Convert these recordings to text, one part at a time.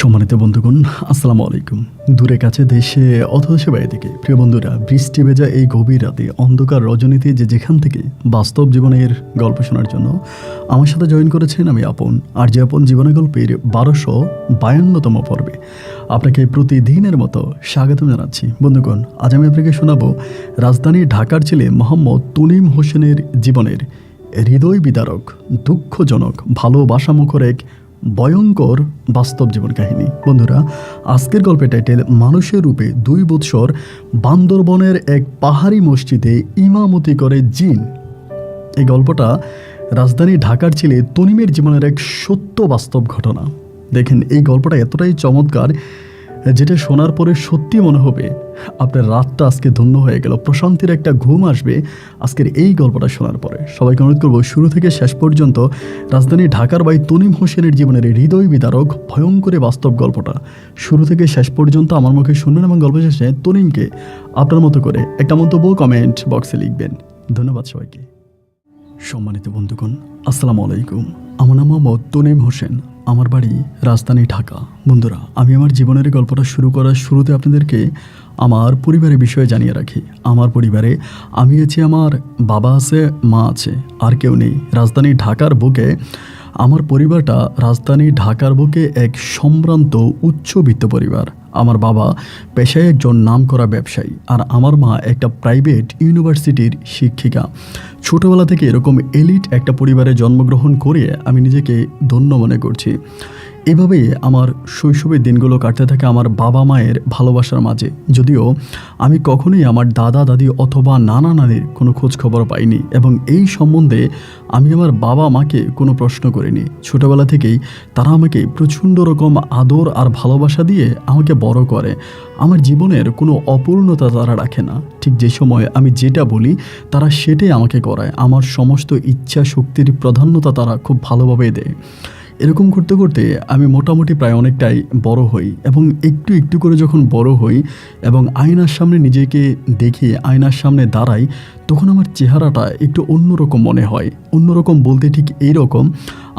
সম্মানিত বন্ধুগণ, আসসালামু আলাইকুম। দূরে কাছে দেশে অথবা বাইরে থেকে প্রিয় বন্ধুরা, বৃষ্টি ভেজা এই গভীর রাতে অন্ধকার রজনীতে যেখান থেকে বাস্তব জীবনের গল্প শোনার জন্য আমার সাথে জয়েন করেছেন আমি আপন। আর যে আপন জীবনের গল্পের 1252তম পর্বে আপনাকে প্রতিদিনের মতো স্বাগতম জানাচ্ছি। বন্ধুগণ, আজ আমি আপনাকে শোনাবো রাজধানী ঢাকার ছেলে মোহাম্মদ তনিম হোসেনের জীবনের হৃদয় বিদারক, দুঃখজনক, ভালোবাসামুখর এক ভয়ঙ্কর বাস্তব জীবন কাহিনী। বন্ধুরা, আজকের গল্পের টাইটেল মানুষের রূপে 2 বৎসর বান্দরবনের এক পাহাড়ি মসজিদে ইমামতি করে জিন। এই গল্পটা রাজধানী ঢাকার ছেলে তনিমের জীবনের এক সত্য বাস্তব ঘটনা। দেখেন, এই গল্পটা এতটাই চমৎকার যেটা শোনার পরে সত্যি মনে হবে আপনার রাতটা আজকে ধন্য হয়ে গেল, প্রশান্তির একটা ঘুম আসবে আজকের এই গল্পটা শোনার পরে। সবাইকে অনুরোধ করবো শুরু থেকে শেষ পর্যন্ত রাজধানী ঢাকার ভাই তনিম হোসেনের জীবনের হৃদয় বিদারক ভয়ঙ্কর বাস্তব গল্পটা শুরু থেকে শেষ পর্যন্ত আমার মুখে শুনবেন এবং গল্প শেষে তনিমকে আপনার মতো করে একটা মন্তব্য কমেন্ট বক্সে লিখবেন। ধন্যবাদ সবাইকে। সম্মানিত বন্ধুগণ, আসসালামু আলাইকুম। আমার নাম মোহাম্মদ তনিম হোসেন, আমার বাড়ি রাজধানী ঢাকা। বন্ধুরা, আমি আমার জীবনের গল্পটা শুরু করার শুরুতে আপনাদেরকে আমার পরিবারের বিষয়ে জানিয়ে রাখি। আমার পরিবারে আমি আছি, আমার বাবা আছে, মা আছে, আর কেউ নেই। রাজধানী ঢাকার বুকে আমার পরিবারটা রাজধানী ঢাকার বুকে এক সম্ভ্রান্ত উচ্চবিত্ত পরিবার। আমার বাবা পেশায় একজন নামকরা ব্যবসায়ী, আর আমার মা একটা প্রাইভেট ইউনিভার্সিটির শিক্ষিকা। ছোটোবেলা থেকে এরকম এলিট একটা পরিবারে জন্মগ্রহণ করে আমি নিজেকে ধন্য মনে করছি। এভাবেই আমার শৈশবের দিনগুলো কাটতে থাকে আমার বাবা মায়ের ভালোবাসার মাঝে। যদিও আমি কখনোই আমার দাদা দাদি অথবা নানা নানির কোনো খোঁজ খবর পাইনি, এবং এই সম্বন্ধে আমি আমার বাবা মাকে কোনো প্রশ্ন করিনি। ছোটোবেলা থেকেই তারা আমাকে প্রচণ্ড রকম আদর আর ভালোবাসা দিয়ে আমাকে বড় করে। আমার জীবনের কোনো অপূর্ণতা তারা রাখে না। ঠিক যে সময় আমি যেটা বলি তারা সেটাই আমাকে করায়। আমার সমস্ত ইচ্ছা শক্তির প্রাধান্যতা তারা খুব ভালোভাবে দেয়। এরকম করতে করতে আমি মোটামুটি প্রায় অনেকটাই বড় হই, এবং একটু একটু করে যখন বড় হই এবং আয়নার সামনে নিজেকে দেখি, আয়নার সামনে দাঁড়াই, তখন আমার চেহারাটা একটু অন্যরকম মনে হয়। অন্যরকম বলতে ঠিক এইরকম,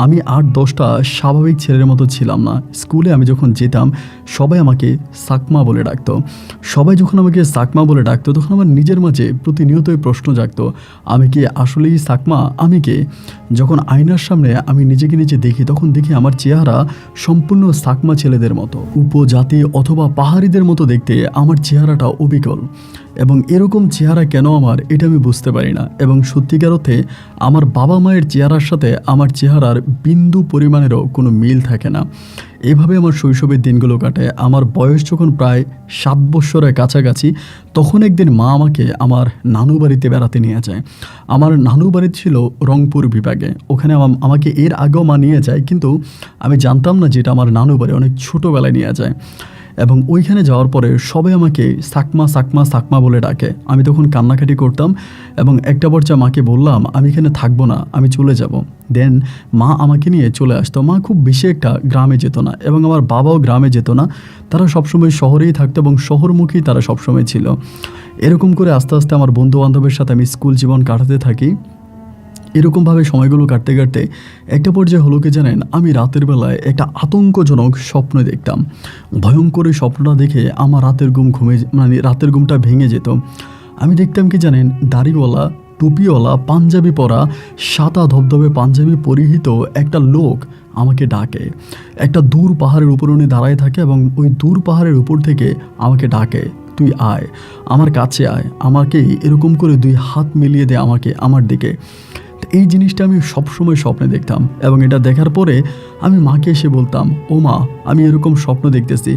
আমি 8-10টা স্বাভাবিক ছেলের মতো ছিলাম না। স্কুলে আমি যখন যেতাম সবাই আমাকে সাকমা বলে ডাকতো। সবাই যখন আমাকে সাকমা বলে ডাকতো তখন আমার নিজের মাঝে প্রতিনিয়তই প্রশ্ন জাগতো, আমি কি আসলেই সাকমা? আমি কে? যখন আয়নার সামনে আমি নিজেকে নিজে দেখি তখন দেখি আমার চেহারা সম্পূর্ণ সাকমা ছেলেদের মতো, উপজাতি অথবা পাহাড়িদের মতো দেখতে আমার চেহারাটা অবিকল। এবং এরকম চেহারা কেন আমার, এটা আমি বুঝতে পারি না। এবং সত্যিকার অর্থে আমার বাবা মায়ের চেহারার সাথে আমার চেহারার বিন্দু পরিমাণেরও কোনো মিল থাকে না। এভাবে আমার শৈশবের দিনগুলো কাটে। আমার বয়স যখন প্রায় 7 বছরের কাছাকাছি, তখন একদিন মা আমাকে আমার নানু বাড়িতে বেড়াতে নিয়ে যায়। আমার নানু বাড়ি ছিল রংপুর বিভাগে। ওখানে আমাকে এর আগেও মা নিয়ে যায়, কিন্তু আমি জানতাম না যে এটা আমার নানু বাড়ি। অনেক ছোটোবেলায় নিয়ে যায়, এবং ওইখানে যাওয়ার পরে সবাই আমাকে সাকমা সাকমা সাকমা বলে ডাকে। আমি তখন কান্নাকাটি করতাম, এবং একটা পর্যায়ে মাকে বললাম আমি এখানে থাকবো না, আমি চলে যাব। দেন মা আমাকে নিয়ে চলে আসতো। মা খুব বেশি একটা গ্রামে যেত না, এবং আমার বাবাও গ্রামে যেত না। তারা সবসময় শহরেই থাকতো, এবং শহরমুখী তারা সবসময় ছিল। এরকম করে আস্তে আস্তে আমার বন্ধু বান্ধবের সাথে আমি স্কুল জীবন কাটাতে থাকি। এরকমভাবে সময়গুলো কাটতে কাটতে একটা পর্যায়ে হলো কি জানেন, আমি রাতের বেলায় একটা আতঙ্কজনক স্বপ্ন দেখতাম। ভয়ঙ্কর এই স্বপ্নটা দেখে আমার রাতের ঘুমটা ভেঙে যেত। আমি দেখতাম কি জানেন, দাড়িওয়ালা, টুপিওয়ালা, পাঞ্জাবি পরা, সাদা ধবধবে পাঞ্জাবি পরিহিত একটা লোক আমাকে ডাকে। একটা দূর পাহাড়ের উপর উনি দাঁড়ায় থাকে, এবং ওই দূর পাহাড়ের উপর থেকে আমাকে ডাকে, তুই আয়, আমার কাছে আয়। আমাকে এরকম করে 2 হাত মিলিয়ে দেয় আমাকে, আমার দিকে। এই জিনিসটা আমি সবসময় স্বপ্নে দেখতাম, এবং এটা দেখার পরে আমি মাকে এসে বলতাম, ও মা, আমি এরকম স্বপ্ন দেখতেছি।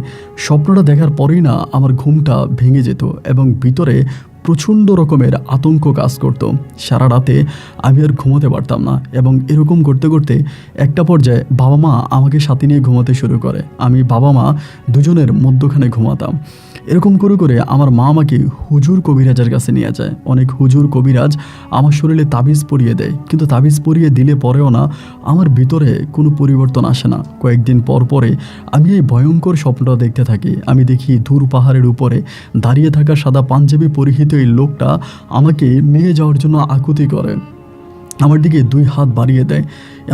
স্বপ্নটা দেখার পরেই না আমার ঘুমটা ভেঙে যেত, এবং ভিতরে প্রচণ্ড রকমের আতঙ্ক কাজ করতো। সারা রাতে আমি আর ঘুমোতে পারতাম না, এবং এরকম করতে করতে একটা পর্যায়ে বাবা মা আমাকে সাথে নিয়ে ঘুমাতে শুরু করে। আমি বাবা মা দুজনের মধ্যখানে ঘুমাতাম। এরকম করে করে আমার মা আমাকে হুজুর কবিরাজের কাছে নিয়ে যায়। অনেক হুজুর কবিরাজ আমার শরীরে তাবিজ পরিয়ে দেয়, কিন্তু তাবিজ পরিয়ে দিলে পরেও না আমার ভিতরে কোনো পরিবর্তন আসে না। কয়েকদিন পর পরে আমি এই ভয়ঙ্কর স্বপ্নটা দেখতে থাকি। আমি দেখি দূর পাহাড়ের উপরে দাঁড়িয়ে থাকা সাদা পাঞ্জাবি পরিহিত এই লোকটা আমাকে নিয়ে যাওয়ার জন্য আকুতি করে, আমার দিকে 2 হাত বাড়িয়ে দেয়।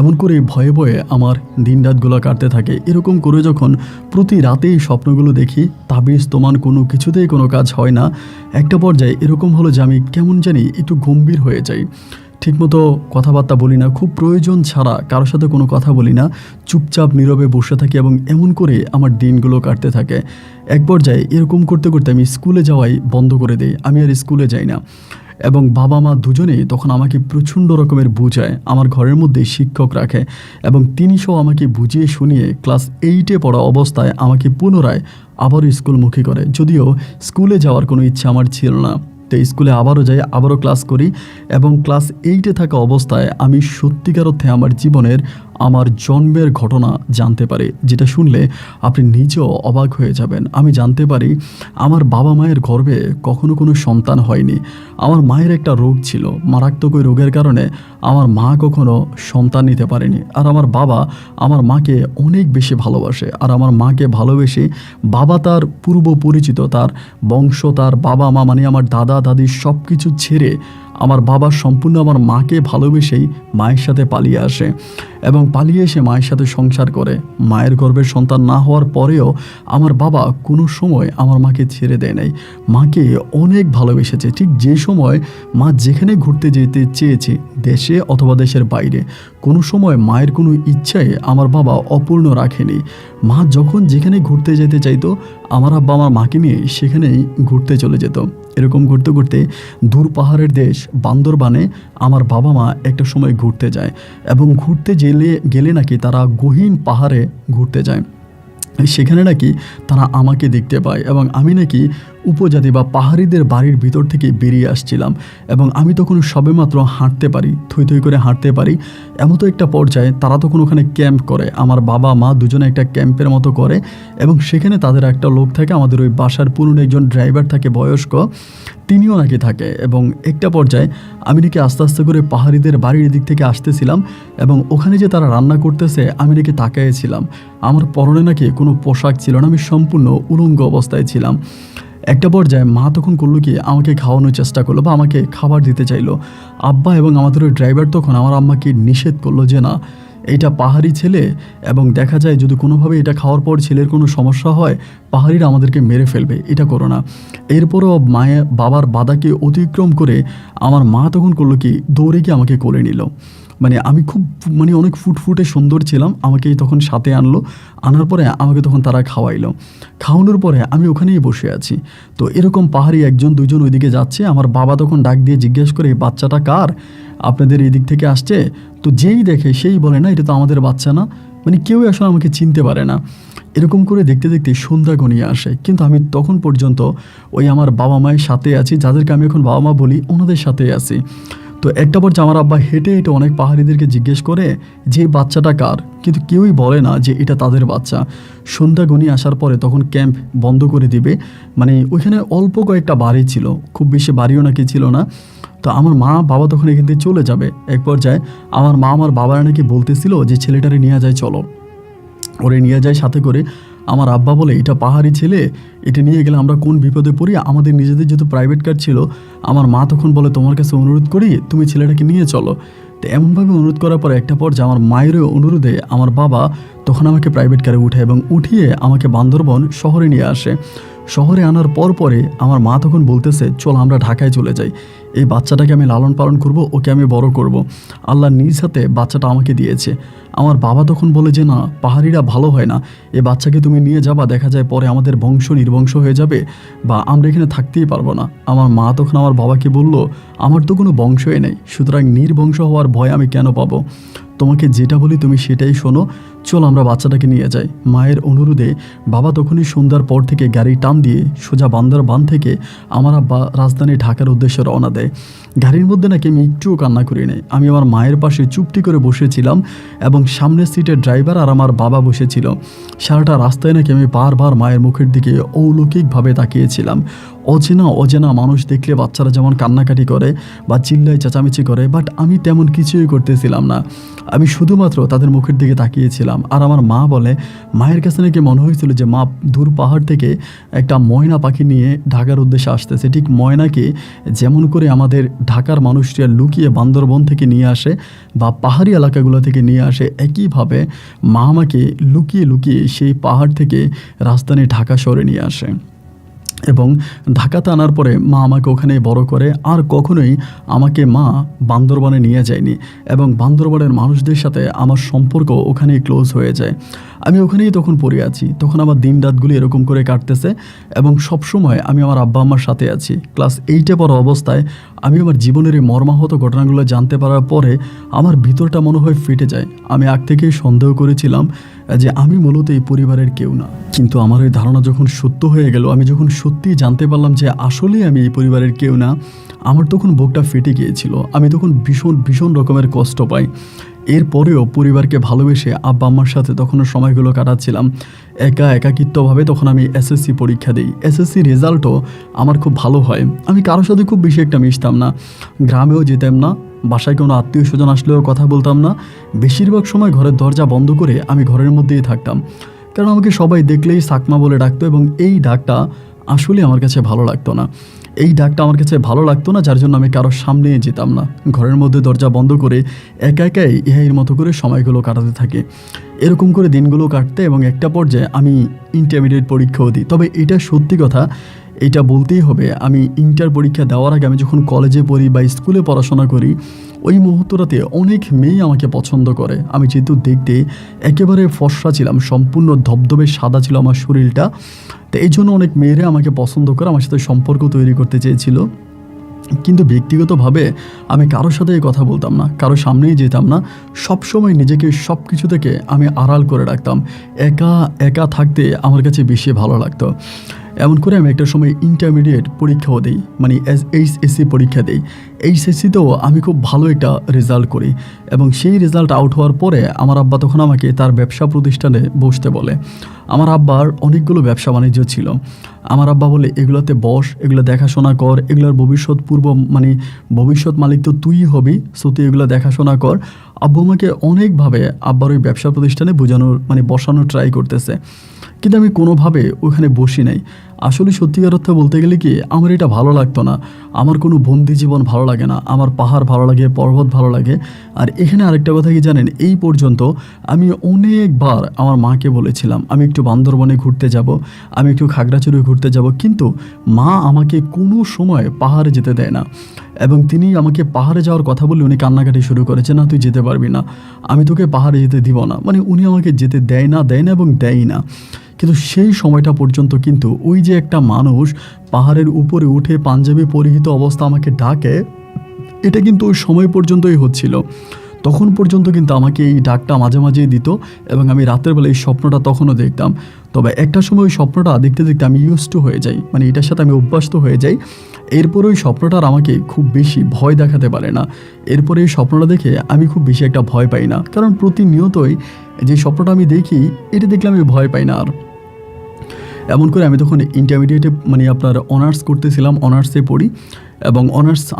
এমন করে ভয়ে ভয়ে আমার দিন রাতগুলো কাটতে থাকে। এরকম করে যখন প্রতি রাতেই স্বপ্নগুলো দেখি, তাবিজ তোমার কোনো কিছুতেই কোনো কাজ হয় না, একটা পর্যায়ে এরকম হলো যে আমি কেমন জানি একটু গম্ভীর হয়ে যাই। ঠিকমতো কথাবার্তা বলি না, খুব প্রয়োজন ছাড়া কারোর সাথে কোনো কথা বলি না, চুপচাপ নীরবে বসে থাকি এবং এমন করে আমার দিনগুলো কাটতে থাকে। এক পর্যায়ে এরকম করতে করতে আমি স্কুলে যাওয়াই বন্ধ করে দিই, আমি আর স্কুলে যাই না। এবং বাবা মা দুজনেই তখন আমাকে প্রচণ্ড রকমের বুঝায়, আমার ঘরের মধ্যে শিক্ষক রাখে এবং তিনি সহ আমাকে বুঝিয়ে শুনিয়ে ক্লাস 8-এ পড়া অবস্থায় আমাকে পুনরায় আবারও স্কুলমুখী করে। যদিও স্কুলে যাওয়ার কোনো ইচ্ছা আমার ছিল না, তো স্কুলে আবারও যাই, আবারও ক্লাস করি এবং ক্লাস 8-এ থাকা অবস্থায় আমি সত্যিকার অর্থে আমার জীবনের আমার জন্মের ঘটনা জানতে পারি, যেটা শুনলে আপনি নিজেও অবাক হয়ে যাবেন। আমি জানতে পারি আমার বাবা মায়ের গর্ভে কখনো কোনো সন্তান হয়নি। আমার মায়ের একটা রোগ ছিল, মারাত্মক ওই রোগের কারণে আমার মা কখনো সন্তান নিতে পারেনি। আর আমার বাবা আমার মাকে অনেক বেশি ভালোবাসে, আর আমার মাকে ভালোবেসে বাবা তার পূর্ব পরিচিত, তার বংশ, তার বাবা মা মানে আমার দাদা দাদি সব কিছু ছেড়ে আমার বাবা সম্পূর্ণ আমার মাকে ভালোবেসেই মায়ের সাথে পালিয়ে আসে এবং পালিয়ে এসে মায়ের সাথে সংসার করে। মায়ের গর্ভের সন্তান না হওয়ার পরেও আমার বাবা কোনো সময় আমার মাকে ছেড়ে দেয় নাই, মাকে অনেক ভালোবেসেছে। ঠিক যে সময় মা যেখানে ঘুরতে যেতে চেয়েছে, দেশে অথবা দেশের বাইরে, কোনো সময় মায়ের কোনো ইচ্ছাই আমার বাবা অপূর্ণ রাখেনি। মা যখন যেখানে ঘুরতে যেতে চাইতো, আমার আব্বা আমার মাকে নিয়ে সেখানেই ঘুরতে চলে যেত। এরকম ঘুরতে ঘুরতে দূর পাহাড়ের দেশ বান্দরবানে আমার বাবা মা একটা সময় ঘুরতে যায় এবং ঘুরতে গেলে নাকি তারা গহীন পাহাড়ে ঘুরতে যায়। সেখানে নাকি তারা আমাকে দেখতে পায় এবং আমি নাকি উপজাতি বা পাহাড়িদের বাড়ির ভিতর থেকে বেরিয়ে আসছিলাম এবং আমি তখন সবেমাত্র হাঁটতে পারি, থই থই করে হাঁটতে পারি। এমতো একটা পর্যায়ে তারা তখন ওখানে ক্যাম্প করে, আমার বাবা মা দুজনে একটা ক্যাম্পের মতো করে এবং সেখানে তাদের একটা লোক থাকে, আমাদের ওই বাসার পুরনো একজন ড্রাইভার থাকে বয়স্ক, তিনিও নাকি থাকে। এবং একটা পর্যায়ে আমি নাকি আস্তে আস্তে করে পাহাড়িদের বাড়ির দিক থেকে আসতেছিলাম এবং ওখানে যে তারা রান্না করতেছে আমি নাকি তাকাইছিলাম। আমার পরনে নাকি কোনো পোশাক ছিল না, আমি সম্পূর্ণ উলঙ্গ অবস্থায় ছিলাম। একটা পর্যায়ে মা তখন করলো কি, আমাকে খাওয়ানোর চেষ্টা করলো বা আমাকে খাবার দিতে চাইলো। আব্বা এবং আমাদের ওই ড্রাইভার তখন আমার আম্মাকে নিষেধ করলো যে না, এইটা পাহাড়ি ছেলে এবং দেখা যায় যদি কোনোভাবে এটা খাওয়ার পর ছেলের কোনো সমস্যা হয়, পাহাড়িরা আমাদেরকে মেরে ফেলবে, এটা করো না। এরপরও মায়ের বাবার বাধাকে অতিক্রম করে আমার মা তখন করলো কি, দৌড়ে গিয়ে আমাকে কোলে নিল। মানে আমি খুব অনেক ফুটফুটে সুন্দর ছিলাম, আমাকে তখন সাথে আনলো, আনার পরে আমাকে তখন তারা খাওয়াইলো। খাওয়ানোর পরে আমি ওখানেই বসে আছি। তো এরকম পাহাড়ি একজন দুজন ওইদিকে যাচ্ছে, আমার বাবা তখন ডাক দিয়ে জিজ্ঞেস করে, বাচ্চাটা কার, আপনাদের এই দিক থেকে আসছে? তো যেই দেখে সেই বলে না, এটা তো আমাদের বাচ্চা না। মানে কেউ আসলে আমাকে চিনতে পারে না। এরকম করে দেখতে দেখতে সন্ধ্যা ঘনিয়ে আসে, কিন্তু আমি তখন পর্যন্ত ওই আমার বাবা মায়ের সাথে আছি, যাদেরকে আমি এখন বাবা মা বলি, ওনাদের সাথে আছি। তো একটা পর্যায়ে আমার আব্বা হেঁটে হেঁটে অনেক পাহাড়িদেরকে জিজ্ঞেস করে যে বাচ্চাটা কার, কিন্তু কেউই বলে না যে এটা তাদের বাচ্চা। সন্ধ্যা ঘনিয়ে আসার পরে তখন ক্যাম্প বন্ধ করে দিবে, মানে ওইখানে অল্প কয়েকটা বাড়ি ছিল, খুব বেশি বাড়িও নাকি ছিল না। তো আমার মা বাবা তখন এখান থেকে চলে যাবে। এক পর্যায়ে আমার মা আমার বাবারা নাকি বলতেছিল যে ছেলেটারে নিয়ে যায়, চলো। ওরে নিয়ে যায় সাথে করে। আমার আব্বা বলে, এটা পাহাড়ি ছেলে, এটা নিয়ে গেলে আমরা কোন বিপদে পড়ি, আমাদের নিজেদের যেহেতু প্রাইভেট কার ছিল। আমার মা তখন বলে, তোমার কাছে অনুরোধ করি, তুমি ছেলেটাকে নিয়ে চলো। তো এমনভাবে অনুরোধ করার পর একটা পর্যায়ে আমার মায়ের অনুরোধে আমার বাবা তখন আমাকে প্রাইভেট কারে উঠে এবং উঠিয়ে আমাকে বান্দরবন শহরে নিয়ে আসে। শহরে আনার পরে আমার মা তখন বলতেছে, চল আমরা ঢাকায় চলে যাই, এই বাচ্চাটাকে আমি লালন পালন করব, ওকে আমি বড় করব। আল্লাহ নিজ হাতে বাচ্চাটা আমাকে দিয়েছে। আমার বাবা তখন বলে যে না, পাহাড়িরা ভালো হয় না, এই বাচ্চাকে তুমি নিয়ে যাবা, দেখা যায় পরে আমাদের বংশ নির্বংশ হয়ে যাবে বা আমরা এখানে থাকতেই পারবো না। আমার মা তখন আমার বাবাকে বলল, আমার তো কোনো বংশই নেই, সুতরাং নির্বংশ হওয়ার ভয় আমি কেন পাবো, তোমাকে যেটা বলি তুমি সেটাই শোনো, চলো আমরা বাচ্চাটাকে নিয়ে যাই। মায়ের অনুরোধে বাবা তখনই সন্ধ্যার পর থেকে গাড়ি টান দিয়ে সোজা বান্দরবান থেকে আমার আব্বা রাজধানী ঢাকার উদ্দেশ্যে রওনা দেয়। গাড়ির মধ্যে নাকি আমি একটুও কান্না করি নাই, আমি আমার মায়ের পাশে চুপটি করে বসেছিলাম এবং সামনের সিটের ড্রাইভার আর আমার বাবা বসেছিল। সারাটা রাস্তায় নাকি আমি বারবার মায়ের মুখের দিকে অলৌকিকভাবে তাকিয়েছিলাম। অচেনা অচেনা মানুষ দেখলে বাচ্চারা যেমন কান্নাকাটি করে বা চিল্লায় চেঁচামেচি করে, বাট আমি তেমন কিছুই করতেছিলাম না। আমি শুধুমাত্র তাদের মুখের দিকে তাকিয়েছিলাম। আর আমার মা বলে মায়ের কাছে নাকি মনে হয়েছিল যে মা দূর পাহাড় থেকে একটা ময়না পাখি নিয়ে ঢাকার উদ্দেশ্যে আসতেছে। ঠিক ময়নাকে যেমন করে আমাদের ঢাকার মানুষরা লুকিয়ে বান্দরবন থেকে নিয়ে আসে বা পাহাড়ি এলাকাগুলো থেকে নিয়ে আসে, একইভাবে মা আমাকে লুকিয়ে লুকিয়ে সেই পাহাড় থেকে রাজধানী ঢাকা শহরে নিয়ে আসে। এবং ঢাকাতে আনার পরে মা আমাকে ওখানে বড় করে। আর কখনোই আমাকে মা বান্দরবানে নিয়ে যায়নি এবং বান্দরবানের মানুষদের সাথে আমার সম্পর্ক ওখানেই ক্লোজ হয়ে যায়। আমি ওখানেই তখন পড়ে আছি। তখন আমার দিন রাতগুলি এরকম করে কাটতেছে এবং সবসময় আমি আমার আব্বা আম্মার সাথে আছি। ক্লাস 8-এ পড়া অবস্থায় আমি আমার জীবনের এই মর্মাহত ঘটনাগুলো জানতে পারার পরে আমার ভিতরটা মনে হয় ফেটে যায়। আমি আগ থেকেই সন্দেহ করেছিলাম যে আমি মূলত এই পরিবারের কেউ না। কিন্তু আমার ওই ধারণা যখন সত্য হয়ে গেল, আমি যখন সত্যিই জানতে পারলাম যে আসলেই আমি এই পরিবারের কেউ না, আমার তখন বুকটা ফেটে গিয়েছিল। আমি তখন ভীষণ ভীষণ রকমের কষ্ট পাই। এরপরেও পরিবারকে ভালোবেসে আব্বা আম্মার সাথে তখনও সময়গুলো কাটাচ্ছিলাম একাকিত্বভাবে। তখন আমি এসএসসি পরীক্ষা দিই। এসএসসি রেজাল্টও আমার খুব ভালো হয়। আমি কারোর সাথে খুব বেশি একটা মিশতাম না, গ্রামেও যেতাম না, বাসায় কোনো আত্মীয় স্বজন আসলেও কথা বলতাম না। বেশিরভাগ সময় ঘরের দরজা বন্ধ করে আমি ঘরের মধ্যেই থাকতাম, কারণ আমাকে সবাই দেখলেই সাকমা বলে ডাকতো এবং এই ডাকটা আসলে আমার কাছে ভালো লাগতো না। এই ডাকটা আমার কাছে ভালো লাগতো না, যার জন্য আমি কারোর সামনে যেতাম না। ঘরের মধ্যে দরজা বন্ধ করে একা একাই ইহাইয়ের মতো করে সময়গুলো কাটাতে থাকে। এরকম করে দিনগুলো কাটতে এবং একটা পর্যায়ে আমি ইন্টারমিডিয়েট পরীক্ষাও দিই। তবে এটা সত্যি কথা, এটা বলতেই হবে, আমি ইন্টার পরীক্ষা দেওয়ার আগে আমি যখন কলেজে পড়ি বা স্কুলে পড়াশোনা করি, ওই মুহূর্তটাতে অনেক মেয়ে আমাকে পছন্দ করে। আমি যেহেতু দেখতে একেবারে ফর্সা ছিলাম, সম্পূর্ণ ধবধবে সাদা ছিল আমার শরীরটা, তো এই জন্য অনেক মেয়েরা আমাকে পছন্দ করে, আমার সাথে সম্পর্ক তৈরি করতে চেয়েছিল। কিন্তু ব্যক্তিগতভাবে আমি কারোর সাথে কথা বলতাম না, কারোর সামনেই যেতাম না। সবসময় নিজেকে সব কিছু থেকে আমি আড়াল করে রাখতাম। একা একা থাকতে আমার কাছে বেশি ভালো লাগতো। এমন করে আমি একটা সময় ইন্টারমিডিয়েট পরীক্ষাও দিই, মানে এইচএসসি পরীক্ষা দিই। এইচএসসিতেও আমি খুব ভালো একটা রেজাল্ট করি এবং সেই রেজাল্ট আউট হওয়ার পরে আমার আব্বা তখন আমাকে তার ব্যবসা প্রতিষ্ঠানে বসতে বলে। আমার আব্বার অনেকগুলো ব্যবসা বাণিজ্য ছিল। আমার আব্বা বলে এগুলোতে বস, এগুলো দেখাশোনা কর, এগুলোর ভবিষ্যৎ মালিক তো তুই হবি, সো তুই এগুলো দেখাশোনা কর। আব্বু আমাকে অনেকভাবে আব্বার ওই ব্যবসা প্রতিষ্ঠানে বসানোর ট্রাই করতেছে, কিন্তু আমি কোনোভাবে ওখানে বসি নাই। আসলে সত্যিকার অর্থে বলতে গেলে কি, আমার এটা ভালো লাগতো না। আমার কোনো বন্দি জীবন ভালো লাগে না, আমার পাহাড় ভালো লাগে, পর্বত ভালো লাগে। আর এখানে আরেকটা কথা কি জানেন, এই পর্যন্ত আমি অনেকবার আমার মাকে বলেছিলাম আমি একটু বান্দরবনে ঘুরতে যাব, আমি একটু খাগড়াছড়ি ঘুরতে যাব, কিন্তু মা আমাকে কোনো সময় পাহাড়ে যেতে দেয় না। এবং তিনি আমাকে পাহাড়ে যাওয়ার কথা বলে উনি কান্নাকাটি শুরু করেছে, না তুই যেতে পারবি না, আমি তোকে পাহাড়ে যেতে দিব না। মানে উনি আমাকে যেতে দেয় না এবং দেয়ই না। কিন্তু সেই সময়টা পর্যন্ত কিন্তু ওই যে একটা মানুষ পাহাড়ের উপরে উঠে পাঞ্জাবি পরিহিত অবস্থা আমাকে ডাকে, এটা কিন্তু ওই সময় পর্যন্তই হচ্ছিল। তখন পর্যন্ত কিন্তু আমাকে এই ডাকটা মাঝে মাঝেই দিত এবং আমি রাতের বেলা এই স্বপ্নটা তখনও দেখতাম। তবে একটা সময় ওই স্বপ্নটা দেখতে দেখতে আমি ইউজড টু হয়ে যাই, মানে এটার সাথে আমি অভ্যস্ত হয়ে যাই। এরপর ওই স্বপ্নটার আমাকে খুব বেশি ভয় দেখাতে পারে না। এরপরে এই স্বপ্নটা দেখে আমি খুব বেশি একটা ভয় পাই না, কারণ প্রতিনিয়তই যে স্বপ্নটা আমি দেখি, এটা দেখলে আমি ভয় পাই না আর। এমন করে আমি তখন ইন্টারমিডিয়েটে অনার্স করতেছিলাম, অনার্সে পড়ি এবং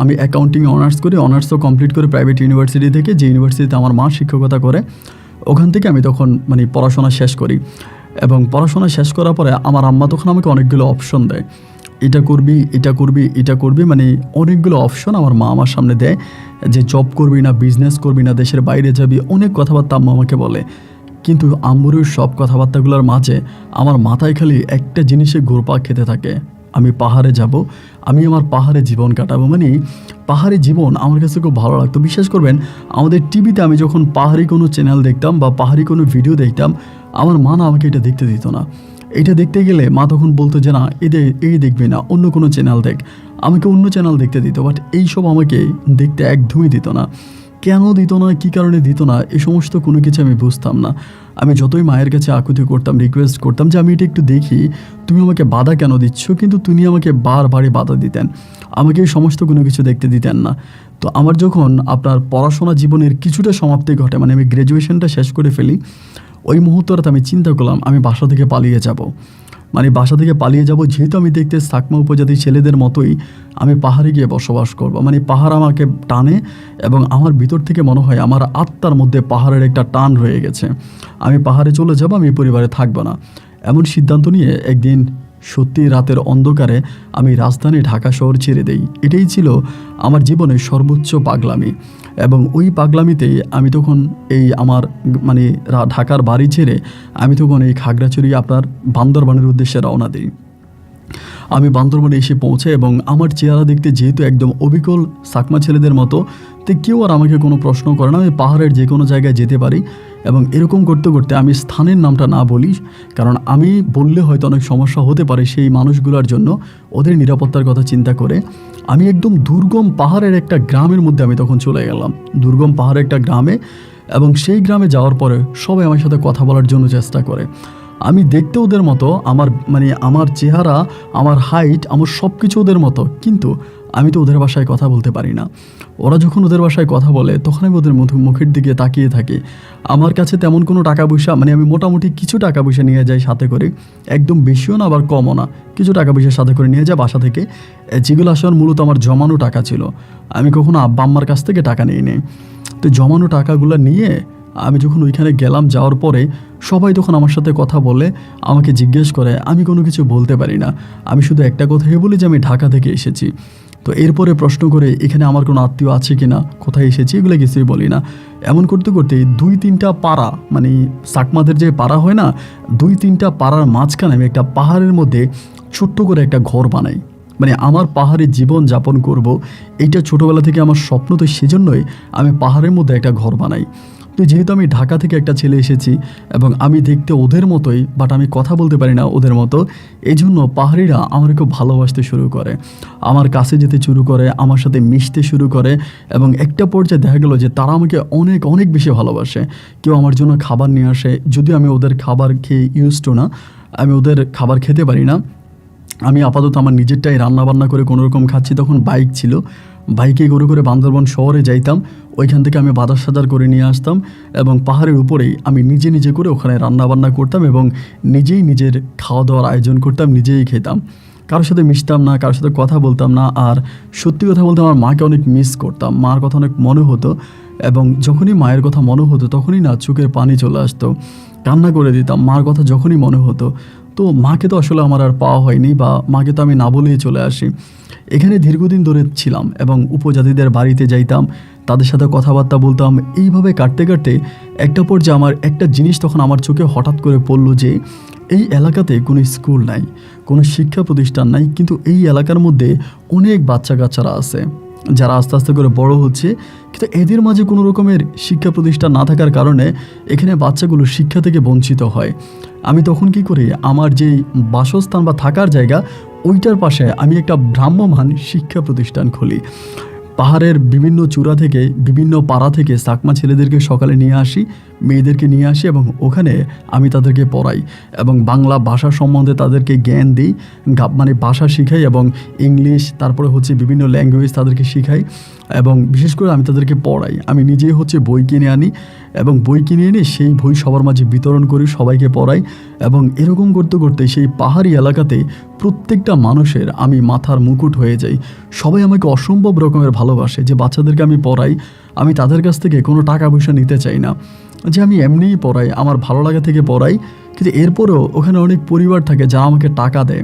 আমি অ্যাকাউন্টিংয়ে অনার্স করি। অনার্সও কমপ্লিট করে প্রাইভেট ইউনিভার্সিটি থেকে, যে ইউনিভার্সিটিতে আমার মা শিক্ষকতা করে, ওখান থেকে আমি তখন পড়াশোনা শেষ করি। এবং পড়াশোনা শেষ করার পরে আমার আম্মা তখন আমাকে অনেকগুলো অপশন দেয়, এটা করবি, এটা করবি, এটা করবি, অনেকগুলো অপশন আমার মা আমার সামনে দেয়, যে জব করবি না, বিজনেস করবি না, দেশের বাইরে যাবি, অনেক কথাবার্তা আম্মা আমাকে বলে। কিন্তু আম্মুর সব কথাবার্তাগুলোর মাঝে আমার মাথায় খালি একটা জিনিসে ঘুরপাক খেতে থাকে, আমি পাহাড়ে যাব, আমি আমার পাহাড়ে জীবন কাটাবো। পাহাড়ি জীবন আমার কাছে খুব ভালো লাগতো। বিশ্বাস করবেন, আমাদের টিভিতে আমি যখন পাহাড়ি কোনো চ্যানেল দেখতাম বা পাহাড়ি কোনো ভিডিও দেখতাম, আমার মা না আমাকে এটা দেখতে দিত না। এটা দেখতে গেলে মা তখন বলতো যে না, এই দেখবি না, অন্য কোনো চ্যানেল দেখ। আমাকে অন্য চ্যানেল দেখতে দিত, বাট এইসব আমাকে দেখতে একদমই দিত না। কেন দিত না, কী কারণে দিত না, এই সমস্ত কোনো কিছু আমি বুঝতাম না। আমি যতই মায়ের কাছে আকুতি করতাম, রিকোয়েস্ট করতাম যে আমি এটা একটু দেখি, তুমি আমাকে বাধা কেন দিচ্ছ, কিন্তু তিনি আমাকে বারবারই বাধা দিতেন, আমাকে এই সমস্ত কোনো কিছু দেখতে দিতেন না। তো আমার যখন পড়াশোনা জীবনের কিছুটা সমাপ্তি ঘটে, আমি গ্র্যাজুয়েশনটা শেষ করে ফেলি, ওই মুহূর্তটাতে আমি চিন্তা করলাম আমি বাসা থেকে পালিয়ে যাব। মানে বাসা থেকে পালিয়ে যাব, যেহেতু আমি দেখতে চাকমা উপজাতির ছেলেদের মতোই আমি পাহাড়ে গিয়ে বসবাস করব। মানে পাহাড় আমাকে টানে এবং আমার ভিতর থেকে মনে হয় আমার আত্মার মধ্যে পাহাড়ের একটা টান রয়ে গেছে। আমি পাহাড়ে চলে যাব, আমি পরিবারে থাকবো না। এমন সিদ্ধান্ত নিয়ে একদিন সত্যি রাতের অন্ধকারে আমি রাজধানী ঢাকা শহর ছেড়ে দেই। এটাই ছিল আমার জীবনের সর্বোচ্চ পাগলামি। এবং ওই পাগলামিতেই আমি তখন এই আমার মানে ঢাকার বাড়ি ছেড়ে আমি তখন এই খাগড়াছড়ি আপনার বান্দরবানের উদ্দেশ্যে রওনা দিই। আমি বান্দরবানে এসে পৌঁছে এবং আমার চেহারা দেখতে যেহেতু একদম অবিকল চাকমা ছেলেদের মতো, তো কেউ আর আমাকে কোনো প্রশ্ন করে না। আমি পাহাড়ের যে কোনো জায়গায় যেতে পারি। এবং এরকম করতে করতে আমি স্থানের নামটা না বলি, কারণ আমি বললে হয়তো অনেক সমস্যা হতে পারে সেই মানুষগুলোর জন্য, ওদের নিরাপত্তার কথা চিন্তা করে আমি একদম দুর্গম পাহাড়ের একটা গ্রামের মধ্যে আমি তখন চলে গেলাম, দুর্গম পাহাড়ের একটা গ্রামে। এবং সেই গ্রামে যাওয়ার পরে সবাই আমার সাথে কথা বলার জন্য চেষ্টা করে। আমি দেখতে ওদের মতো, আমার চেহারা, আমার হাইট, আমার সব কিছু ওদের মতো, কিন্তু আমি তো ওদের ভাষায় কথা বলতে পারি না। ওরা যখন ওদের ভাষায় কথা বলে তখন আমি ওদের মুখের দিকে তাকিয়ে থাকি। আমার কাছে তেমন কোনো টাকা পয়সা, আমি মোটামুটি কিছু টাকা পয়সা নিয়ে যাই সাথে করে, একদম বেশিও না আবার কমও না, কিছু টাকা পয়সা সাথে করে নিয়ে যাই বাসা থেকে, যেগুলো আসলে মূলত আমার জমানো টাকা ছিল। আমি কখনো আব্বা আম্মার কাছ থেকে টাকা নিয়ে নেই। তো জমানো টাকাগুলো নিয়ে আমি যখন ওইখানে গেলাম, যাওয়ার পরে সবাই তখন আমার সাথে কথা বলে, আমাকে জিজ্ঞেস করে। আমি কোনো কিছু বলতে পারি না, আমি শুধু একটা কথাই বলি যে আমি ঢাকা থেকে এসেছি। তো এরপরে প্রশ্ন করে এখানে আমার কোনো আত্মীয় আছে কি না, কোথায় এসেছি, এগুলো কিছুই বলি না। এমন করতে করতে 2-3টা পাড়া, চাকমাদের যে পাড়া হয় না, 2-3টা পাড়ার মাঝখানে আমি একটা পাহাড়ের মধ্যে ছোট্ট করে একটা ঘর বানাই। আমার পাহাড়ে জীবন যাপন করব, এইটা ছোটোবেলা থেকে আমার স্বপ্ন। তো সেজন্যই আমি পাহাড়ের মধ্যে একটা ঘর বানাই। তো যেহেতু আমি ঢাকা থেকে একটা ছেলে এসেছি এবং আমি দেখতে ওদের মতোই, বাট আমি কথা বলতে পারি না ওদের মতো, এই জন্য পাহাড়িরা আমার খুব ভালোবাসতে শুরু করে, আমার কাছে যেতে শুরু করে, আমার সাথে মিশতে শুরু করে। এবং একটা পর্যায়ে দেখা গেল যে তারা আমাকে অনেক অনেক বেশি ভালোবাসে। কেউ আমার জন্য খাবার নিয়ে আসে, যদিও আমি ওদের খাবার খেয়ে ইউজড না, আমি ওদের খাবার খেতে পারি না। আমি আপাতত আমার নিজেরটাই রান্নাবান্না করে কোনোরকম খাচ্ছি। তখন বাইক ছিল, বাইকে করে বান্দরবান শহরে যাইতাম, ওইখান থেকে আমি বাজার সাজার করে নিয়ে আসতাম এবং পাহাড়ের উপরেই আমি নিজে নিজে করে ওখানে রান্নাবান্না করতাম এবং নিজেই নিজের খাওয়া দাওয়ার আয়োজন করতাম, নিজেই খেতাম। কারোর সাথে মিশতাম না, কারোর সাথে কথা বলতাম না। আর সত্যি কথা বলতে আমার মাকে অনেক মিস করতাম, মার কথা অনেক মনে হতো। এবং যখনই মায়ের কথা মনে হতো তখনই না চোখের পানি চলে আসতো, কান্না করে দিতাম মার কথা যখনই মনে হতো। তো মাকে তো আসলে আমার আর পাওয়া হয়নি, বা মাকে তো আমি না বলেই চলে আসি। এখানে দীর্ঘদিন ধরে ছিলাম এবং উপজাতিদের বাড়িতে যাইতাম, তাদের সাথে কথাবার্তা বলতাম। এইভাবে কাটতে কাটতে একটা পর্যায়ে আমার একটা জিনিস তখন আমার চোখে হঠাৎ করে পড়লো যে এই এলাকাতে কোনো স্কুল নাই, কোনো শিক্ষা প্রতিষ্ঠান নাই, কিন্তু এই এলাকার মধ্যে অনেক বাচ্চা কাচ্চারা আছে যারা আস্তে আস্তে করে বড় হচ্ছে, কিন্তু এদের মাঝে কোনো রকমের শিক্ষা প্রতিষ্ঠান না থাকার কারণে এখানে বাচ্চাগুলো শিক্ষা থেকে বঞ্চিত হয়। আমি তখন কি করি, আমার যেই বাসস্থান বা থাকার জায়গা ওইটার পাশে আমি একটা ভ্রাম্যমাণ শিক্ষা প্রতিষ্ঠান খুলি। পাহাড়ের বিভিন্ন চূড়া থেকে, বিভিন্ন পাড়া থেকে চাকমা ছেলেদেরকে সকালে নিয়ে আসি, মেয়েদেরকে নিয়ে আসি এবং ওখানে আমি তাদেরকে পড়াই এবং বাংলা ভাষা সম্বন্ধে তাদেরকে জ্ঞান দিই, ভাষা শিখাই এবং ইংলিশ, তারপরে বিভিন্ন ল্যাঙ্গুয়েজ তাদেরকে শিখাই এবং বিশেষ করে আমি তাদেরকে পড়াই। আমি নিজেই বই কিনে আনি এবং বই কিনে এনে সেই বই সবার মাঝে বিতরণ করি, সবাইকে পড়াই। এবং এরকম করতে করতে সেই পাহাড়ি এলাকাতে প্রত্যেকটা মানুষের আমি মাথার মুকুট হয়ে যাই। সবাই আমাকে অসম্ভব রকমের ভালোবাসে, যে বাচ্চাদেরকে আমি পড়াই, আমি তাদের কাছ থেকে কোনো টাকা পয়সা নিতে চাই না, যে আমি এমনিই পড়াই, আমার ভালো লাগা থেকে পড়াই। কিন্তু এরপরেও ওখানে অনেক পরিবার থাকে যারা আমাকে টাকা দেয়,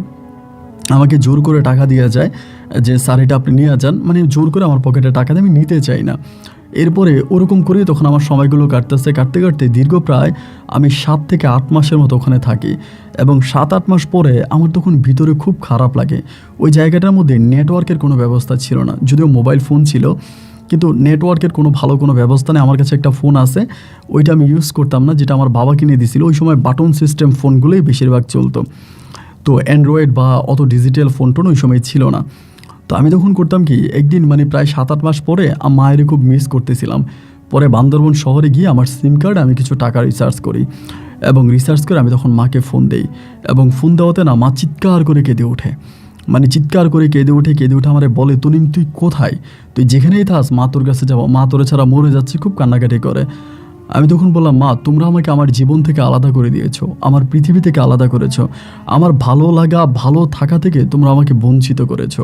আমাকে জোর করে টাকা দিয়ে যায় যে স্যার এটা আপনি নিয়ে যান, জোর করে আমার পকেটে টাকা দেয়, আমি নিতে চাই না। এরপরে ওরকম করেই তখন আমার সময়গুলো কাটতে কাটতে দীর্ঘ প্রায় আমি 7 থেকে 8 মাসের মতো ওখানে থাকি। এবং 7-8 মাস পরে আমার তখন ভিতরে খুব খারাপ লাগে। ওই জায়গাটার মধ্যে নেটওয়ার্কের কোনো ব্যবস্থা ছিল না, যদিও মোবাইল ফোন ছিল, কিন্তু নেটওয়ার্কের ভালো কোনো ব্যবস্থা নেই। আমার কাছে একটা ফোন আছে, ওইটা আমি ইউজ করতাম না, যেটা আমার বাবা কিনে দিয়েছিল। ওই সময় বাটন সিস্টেম ফোনগুলোই বেশিরভাগ চলতো, তো অ্যান্ড্রয়েড বা অত ডিজিটাল ফোন টোন ওই সময় ছিল না। তো আমি তখন করতাম কি, একদিন প্রায় 7-8 মাস পরে মায়ের খুব মিস করতেছিলাম। পরে বান্দরবন শহরে গিয়ে আমার সিম কার্ডে আমি কিছু টাকা রিচার্জ করি এবং রিচার্জ করে আমি তখন মাকে ফোন দেই এবং ফোন দেওয়াতে না মা চিৎকার করে কেঁদে ওঠে, চিৎকার করে কেঁদে উঠে আমারে বলে, তনিম তুই কোথায়, তুই যেখানেই থাস মা তোর কাছে যাবো, মা তোরে ছাড়া মরে যাচ্ছি, খুব কান্নাকাটি করে। আমি তখন বললাম, মা তোমরা আমাকে আমার জীবন থেকে আলাদা করে দিয়েছো, আমার পৃথিবী থেকে আলাদা করেছো, আমার ভালো লাগা ভালো থাকা থেকে তোমরা আমাকে বঞ্চিত করেছো।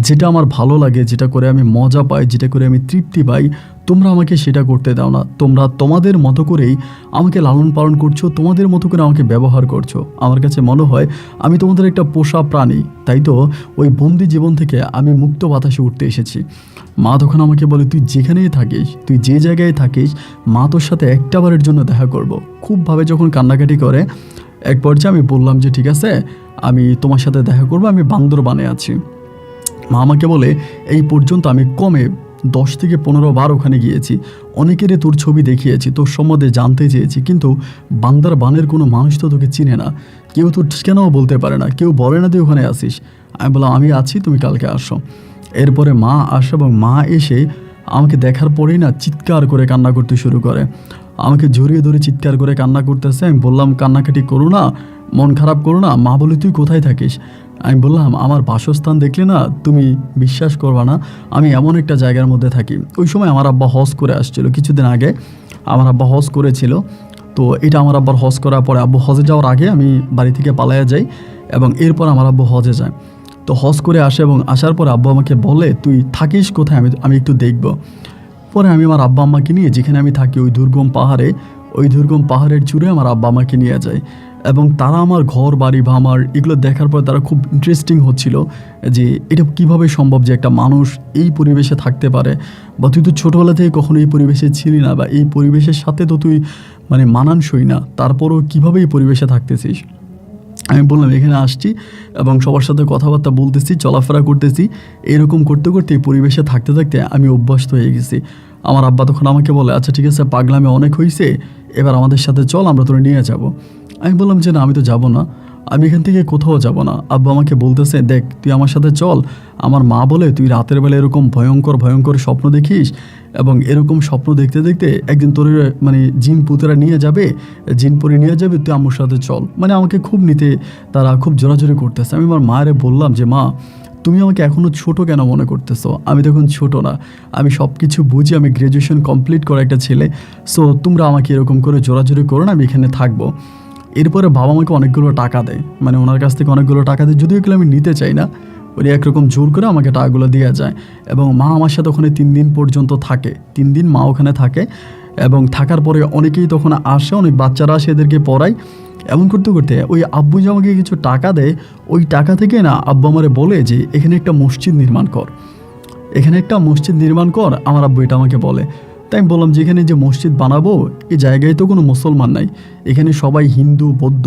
যেটা আমার ভালো লাগে, যেটা করে আমি মজা পাই, যেটা করে আমি তৃপ্তি পাই, তোমরা আমাকে সেটা করতে দাও না। তোমরা তোমাদের মতো করেই আমাকে লালন পালন করছো, তোমাদের মতো করে আমাকে ব্যবহার করছো। আমার কাছে মনে হয় আমি তোমাদের একটা পোষা প্রাণী, তাই তো ওই বন্দি জীবন থেকে আমি মুক্ত বাতাসে উঠতে এসেছি। মা তখন আমাকে বলে, তুই যেখানেই থাকিস, তুই যে জায়গায় থাকিস, মা তোর সাথে একটা বারের জন্য দেখা করব। খুবভাবে যখন কান্নাকাটি করে, এক পর্যায়ে আমি বললাম যে ঠিক আছে, আমি তোমার সাথে দেখা করব, আমি বান্দরবানে আছি। মা আমাকে বলে, এই পর্যন্ত আমি কমে 10 থেকে 15 বার ওখানে গিয়েছি, অনেকেরই তোর ছবি দেখিয়েছি, তোর সম্বন্ধে জানতে চেয়েছি, কিন্তু বান্দরবানের কোনো মানুষ তো তোকে চিনে না, কেউ তোর ঠিকানাও বলতে পারে না, কেউ বলে না তুই ওখানে আসিস। আমি বললাম, আমি আছি, তুমি কালকে আসো। এরপরে মা আসে এবং মা এসে আমাকে দেখার পরেই না চিৎকার করে কান্না করতে শুরু করে, আমাকে জড়িয়ে ধরে চিৎকার করে কান্না করতেছে। আমি বললাম, কান্নাকাটি করো না, মন খারাপ করো না। মা বলে, তুই কোথায় থাকিস? আমি বললাম, আমার বাসস্থান দেখলে না তুমি বিশ্বাস করবা না, আমি এমন একটা জায়গার মধ্যে থাকি। ওই সময় আমার আব্বা হজ করে আসছিল, কিছুদিন আগে আমার আব্বা হজ করেছিল। তো এটা আমার আব্বার হজ করার পরে, আব্বু হজে যাওয়ার আগে আমি বাড়ি থেকে পালাইয়া যাই এবং এরপর আমার আব্বু হজে যায়। তো হজ করে আসে এবং আসার পর আব্বু আমাকে বলে, তুই থাকিস কোথায়, আমি একটু দেখব। পরে আমি আমার আব্বা আম্মাকে নিয়ে যেখানে আমি থাকি ওই দুর্গম পাহাড়ের চূড়ে আমার আব্বা আমাকে নিয়ে যায় এবং তারা আমার ঘর বাড়ি বা আমার এগুলো দেখার পর তারা খুব ইন্টারেস্টিং হচ্ছিল যে এটা কিভাবে সম্ভব যে একটা মানুষ এই পরিবেশে থাকতে পারে, বা তুই তো ছোটোবেলা থেকে কখনো এই পরিবেশে ছিলি না, বা এই পরিবেশের সাথে তো তুই মানে মানানসই না, তারপরও কীভাবে এই পরিবেশে থাকতেছিস। আমি বললাম, এখানে আসছি এবং সবার সাথে কথাবার্তা বলতেছি, চলাফেরা করতেছি, এরকম করতে করতে এই পরিবেশে থাকতে থাকতে আমি অভ্যস্ত হয়ে গেছি। আমার আব্বা তখন আমাকে বলে, আচ্ছা ঠিক আছে, পাগলামি অনেক হয়েছে, এবার আমাদের সাথে চল, আমরা তোরা নিয়ে যাব। আমি বললাম যে না, আমি তো যাব না, আমি এখান থেকে কোথাও যাব না। আব্বা আমাকে বলতেছে, দেখ তুই আমার সাথে চল। আমার মা বলে, তুই রাতের বেলা এরকম ভয়ঙ্কর ভয়ঙ্কর স্বপ্ন দেখিস এবং এরকম স্বপ্ন দেখতে দেখতে একদিন তোর মানে জিন পুতেরা নিয়ে যাবে, জিন পরে নিয়ে যাবে, তুই আম্মুর সাথে চল। মানে আমাকে খুব নিতে তারা খুব জোরাজোরি করতেছে। আমি আমার মায়ের বললাম যে মা, তুমি আমাকে এখনও ছোট কেন মনে করতেছো? আমি তখন ছোট না, আমি সব কিছু বুঝি, আমি গ্র্যাজুয়েশন কমপ্লিট করা একটা ছেলে। সো তোমরা আমাকে এরকম করে জোরাজোরি করো না, আমি এখানে থাকবো। এরপরে বাবা আমাকে অনেকগুলো টাকা দেয়, মানে ওনার কাছ থেকে অনেকগুলো টাকা দেয়, যদিও এগুলো আমি নিতে চাই না, উনি একরকম জোর করে আমাকে টাকাগুলো দেওয়া যায়। এবং মা আমার সাথে ওখানে 3 দিন পর্যন্ত থাকে, 3 দিন মা ওখানে থাকে এবং থাকার পরে অনেকেই তখন আসে, অনেক বাচ্চারা আসে, এদেরকে পড়ায়। এমন করতে করতে ওই আব্বু যে আমাকে কিছু টাকা দেয়, ওই টাকা থেকে না আব্বু আমারে বলে যে এখানে একটা মসজিদ নির্মাণ কর, এখানে একটা মসজিদ নির্মাণ কর। আমার আব্বু এটা আমাকে বলে। তাই আমি বললাম যে এখানে যে মসজিদ বানাবো, এই জায়গায় তো কোনো মুসলমান নাই, এখানে সবাই হিন্দু বৌদ্ধ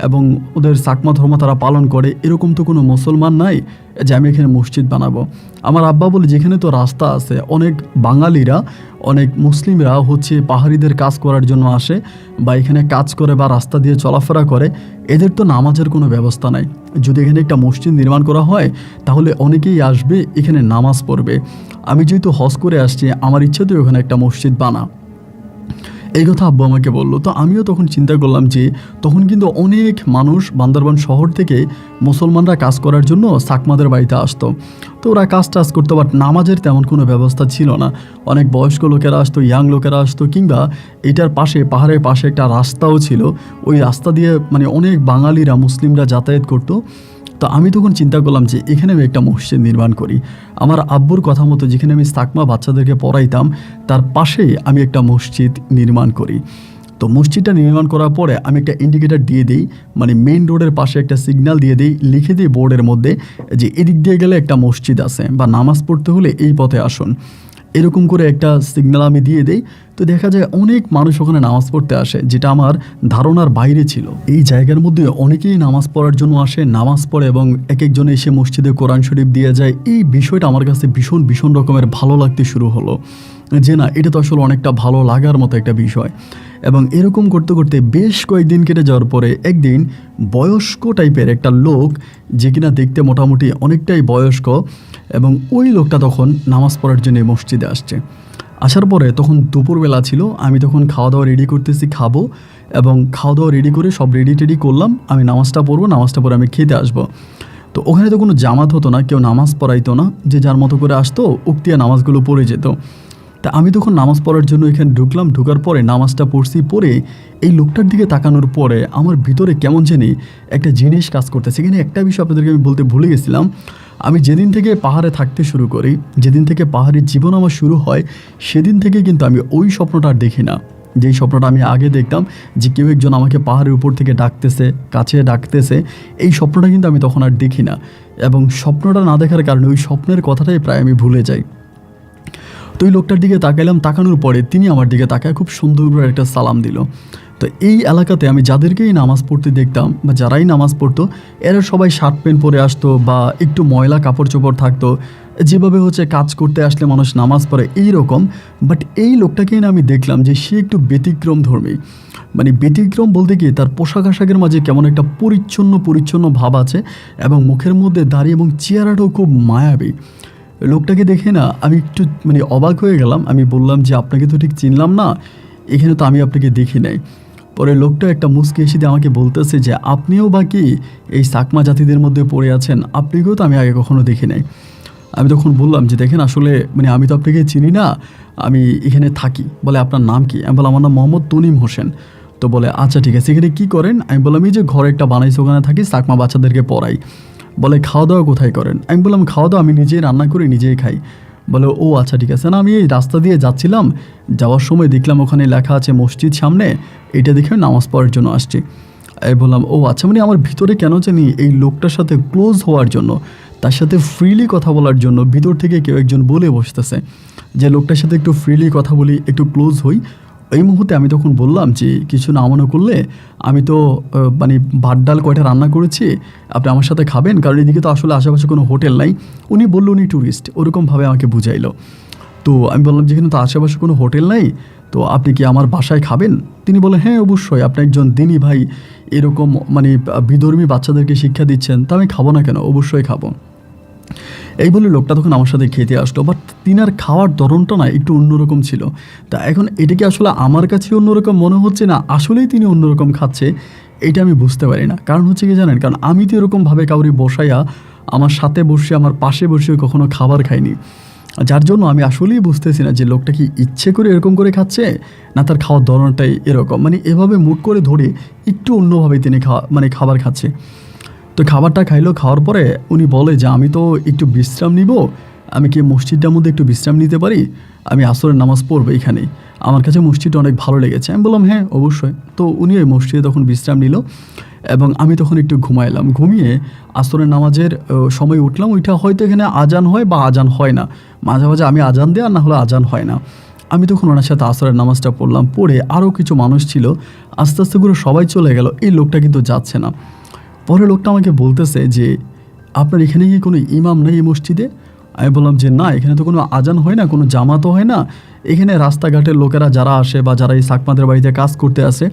এবং ওদের চাকমা ধর্ম তারা পালন করে, এরকম তো কোনো মুসলমান নাই যে আমি এখানে মসজিদ বানাবো। আমার আব্বা বলে, যেখানে তো রাস্তা আছে, অনেক বাঙালিরা অনেক মুসলিমরা হচ্ছে পাহাড়িদের কাজ করার জন্য আসে বা এখানে কাজ করে বা রাস্তা দিয়ে চলাফেরা করে, এদের তো নামাজের কোনো ব্যবস্থা নাই। যদি এখানে একটা মসজিদ নির্মাণ করা হয় তাহলে অনেকেই আসবে, এখানে নামাজ পড়বে। আমি যেহেতু হজ করে আসছি, আমার ইচ্ছা তো ওখানে একটা মসজিদ বানা। এই কথা আব্বু আমাকে বললো। তো আমিও তখন চিন্তা করলাম যে তখন কিন্তু অনেক মানুষ বান্দরবান শহর থেকে মুসলমানরা কাজ করার জন্য চাকমাদের বাড়িতে আসতো। তো ওরা কাজ টাজ করতো, বাট নামাজের তেমন কোনো ব্যবস্থা ছিল না। অনেক বয়স্ক লোকেরা আসতো, ইয়াং লোকেরা আসতো, কিংবা এটার পাশে পাহাড়ের পাশে একটা রাস্তাও ছিল, ওই রাস্তা দিয়ে মানে অনেক বাঙালিরা মুসলিমরা যাতায়াত করতো। তো আমি তখন চিন্তা করলাম যে এখানে আমি একটা মসজিদ নির্মাণ করি। আমার আব্বুর কথা মতো যেখানে আমি চাকমা বাচ্চাদেরকে পড়াইতাম, তার পাশেই আমি একটা মসজিদ নির্মাণ করি। তো মসজিদটা নির্মাণ করার পরে আমি একটা ইন্ডিকেটার দিয়ে দিই, মানে মেইন রোডের পাশে একটা সিগন্যাল দিয়ে দিই, লিখে দিই বোর্ডের মধ্যে যে এদিক দিয়ে গেলে একটা মসজিদ আছে, বা নামাজ পড়তে হলে এই পথে আসুন। এরকম করে একটা সিগন্যাল আমি দিয়ে দেই। তো দেখা যায় অনেক মানুষ ওখানে নামাজ পড়তে আসে, যেটা আমার ধারণার বাইরে ছিল। এই জায়গার মধ্যে অনেকেই নামাজ পড়ার জন্য আসে, নামাজ পড়ে এবং এক একজন এসে মসজিদে কোরআন শরীফ দিয়ে যায়। এই বিষয়টা আমার কাছে ভীষণ ভীষণ রকমের ভালো লাগতে শুরু হলো, যে না, এটা তো আসলে অনেকটা ভালো লাগার মতো একটা বিষয়। এবং এরকম করতে করতে বেশ কয়েকদিন কেটে যাওয়ার পরে একদিন বয়স্ক টাইপের একটা লোক, যে কিনা দেখতে মোটামুটি অনেকটাই বয়স্ক, এবং ওই লোকটা তখন নামাজ পড়ার জন্য মসজিদে আসছে। আসার পরে তখন দুপুরবেলা ছিল, আমি তখন খাওয়া দাওয়া রেডি করতেছি, খাবো, এবং খাওয়া দাওয়া রেডি করে সব রেডি টেডি করলাম, আমি নামাজটা পড়বো, নামাজটা পরে আমি খেতে আসবো। তো ওখানে তো কোনো জামাত হতো না, কেউ নামাজ পড়াইতো না, যে যার মতো করে আসতো, উক্তিয়া নামাজগুলো পড়ে যেত। তা আমি তখন নামাজ পড়ার জন্য এখানে ঢুকলাম, ঢোকার পরে নামাজটা পড়ছি, পড়ে এই লোকটার দিকে তাকানোর পরে আমার ভিতরে কেমন জানি একটা জিনিস কাজ করতেছে। এখানে একটা বিষয় আপনাদেরকে আমি বলতে ভুলে গেছিলাম, আমি যেদিন থেকে পাহাড়ে থাকতে শুরু করি, যেদিন থেকে পাহাড়ের জীবন আমার শুরু হয়, সেদিন থেকে কিন্তু আমি ওই স্বপ্নটা আর দেখি না। যেই স্বপ্নটা আমি আগে দেখতাম যে কেউ একজন আমাকে পাহাড়ের উপর থেকে ডাকতেছে, কাছে ডাকতেছে, এই স্বপ্নটা কিন্তু আমি তখন আর দেখি না। এবং স্বপ্নটা না দেখার কারণে ওই স্বপ্নের কথাটাই প্রায় আমি ভুলে যাই। তো ওই লোকটার দিকে তাকাইলাম, তাকানোর পরে তিনি আমার দিকে তাকায় খুব সুন্দর করে একটা সালাম দিল। তো এই এলাকাতে আমি যাদেরকেই নামাজ পড়তে দেখতাম বা যারাই নামাজ পড়তো, এরা সবাই শার্ট প্যান্ট পরে আসতো বা একটু ময়লা কাপড় চোপড় থাকতো, যেভাবে হচ্ছে কাজ করতে আসলে মানুষ নামাজ পড়ে এই রকম। বাট এই লোকটাকেই না আমি দেখলাম যে সে একটু ব্যতিক্রম ধর্মী। মানে ব্যতিক্রম বলতে কি, তার পোশাক আশাকের মাঝে কেমন একটা পরিচ্ছন্ন পরিচ্ছন্ন ভাব আছে এবং মুখের মধ্যে দাড়ি এবং চেহারাটাও খুব মায়াবী। লোকটাকে দেখে না আমি একটু মানে অবাক হয়ে গেলাম। আমি বললাম যে আপনাকে তো ঠিক চিনলাম না, এখানে তো আমি আপনাকে দেখি নাই। পরে লোকটা একটা মুচকি হেসে দিয়ে আমাকে বলতেছে যে আপনিও বাকি এই সাকমা জাতিদের মধ্যে পড়ে আছেন, আপনাকেও তো আমি আগে কখনো দেখি নাই। আমি তখন বললাম যে দেখেন আসলে মানে আমি তো আপনাকে চিনি না, আমি এখানে থাকি। বলে আপনার নাম কি? আমি বললাম আমার নাম মোহাম্মদ তনিম হোসেন। তো বলে আচ্ছা ঠিক আছে, এখানে কী করেন? আমি বললাম এই যে ঘরে একটা বানাইছে, ওখানে থাকি, সাকমা বাচ্চাদেরকে পড়াই। বলে খাওয়া দাওয়া কোথায় করেন? আমি বললাম খাওয়া দাওয়া আমি নিজেই রান্না করি, নিজেই খাই। বলে ও আচ্ছা ঠিক আছে। না আমি এই রাস্তা দিয়ে যাচ্ছিলাম, যাওয়ার সময় দেখলাম ওখানে লেখা আছে মসজিদ সামনে, এটা দেখে নামাজ পড়ার জন্য আসছি। আমি বললাম ও আচ্ছা। মানে আমার ভিতরে কেন জানি এই লোকটার সাথে ক্লোজ হওয়ার জন্য, তার সাথে ফ্রিলি কথা বলার জন্য ভিতর থেকে কেউ একজন বলে বসতেছে যে লোকটার সাথে একটু ফ্রিলি কথা বলি, একটু ক্লোজ হই। এই মুহূর্তে আমি তখন বললাম যে কিছু না মনে করলে আমি তো মানে ভাত ডাল কয়টা রান্না করেছি, আপনি আমার সাথে খাবেন, কারণ এদিকে তো আসলে আশেপাশে কোনো হোটেল নাই। উনি বললো উনি ট্যুরিস্ট, ওরকমভাবে আমাকে বুঝাইলো। তো আমি বললাম যেখানে তো আশেপাশে কোনো হোটেল নাই, তো আপনি কি আমার বাসায় খাবেন? তিনি বলে হ্যাঁ অবশ্যই, আপনি একজন দিনী ভাই, এরকম মানে বিধর্মী বাচ্চাদেরকে শিক্ষা দিচ্ছেন, তা আমি খাবো না কেন, অবশ্যই খাবো। এই বলে লোকটা তখন আমার সাথে খেতে আসলো, বাট তিনার খাওয়ার ধরনটা না একটু অন্যরকম ছিল। তা এখন এটা কি আসলে আমার কাছে অন্যরকম মনে হচ্ছে না আসলেই তিনি অন্যরকম খাচ্ছে, এটা আমি বুঝতে পারি না। কারণ হচ্ছে কি জানেন, কারণ আমি তো এরকমভাবে কাউরি বসাইয়া আমার সাথে বসে আমার পাশে বসে কখনো খাবার খাইনি, যার জন্য আমি আসলেই বুঝতেছি না যে লোকটা কি ইচ্ছে করে এরকম করে খাচ্ছে না তার খাওয়ার ধরনটাই এরকম, মানে এভাবে মুট করে ধরে একটু অন্যভাবে তিনি খাবার খাচ্ছে। তো খাবারটা খাইলো, খাওয়ার পরে উনি বলে যে আমি তো একটু বিশ্রাম নিব, আমি কি মসজিদটার মধ্যে একটু বিশ্রাম নিতে পারি? আমি আসরের নামাজ পড়বো এখানেই, আমার কাছে মসজিদটা অনেক ভালো লেগেছে। আমি বললাম হ্যাঁ অবশ্যই। তো উনি ওই মসজিদে তখন বিশ্রাম নিল এবং আমি তখন একটু ঘুমাইলাম। ঘুমিয়ে আসরের নামাজের সময় উঠলাম, ওইটা হয়তো এখানে আজান হয় বা আজান হয় না, মাঝে মাঝে আমি আজান দিই আর না হলে আজান হয় না। আমি তখন ওনার সাথে আসরের নামাজটা পড়লাম, পড়ে আরও কিছু মানুষ ছিল, আস্তে আস্তে করে সবাই চলে গেল, এই লোকটা কিন্তু যাচ্ছে না। পরে লোকটা আমাকে বলতেছে যে আপনার এখানে কি কোনো ইমাম নেই এই মসজিদে? আমি বললাম যে না, এখানে তো কোনো আজান হয় না, কোনো জামাতও হয় না, এখানে রাস্তাঘাটের লোকেরা যারা আসে বা যারা এই সাকমাদের বাড়িতে কাজ করতে আসে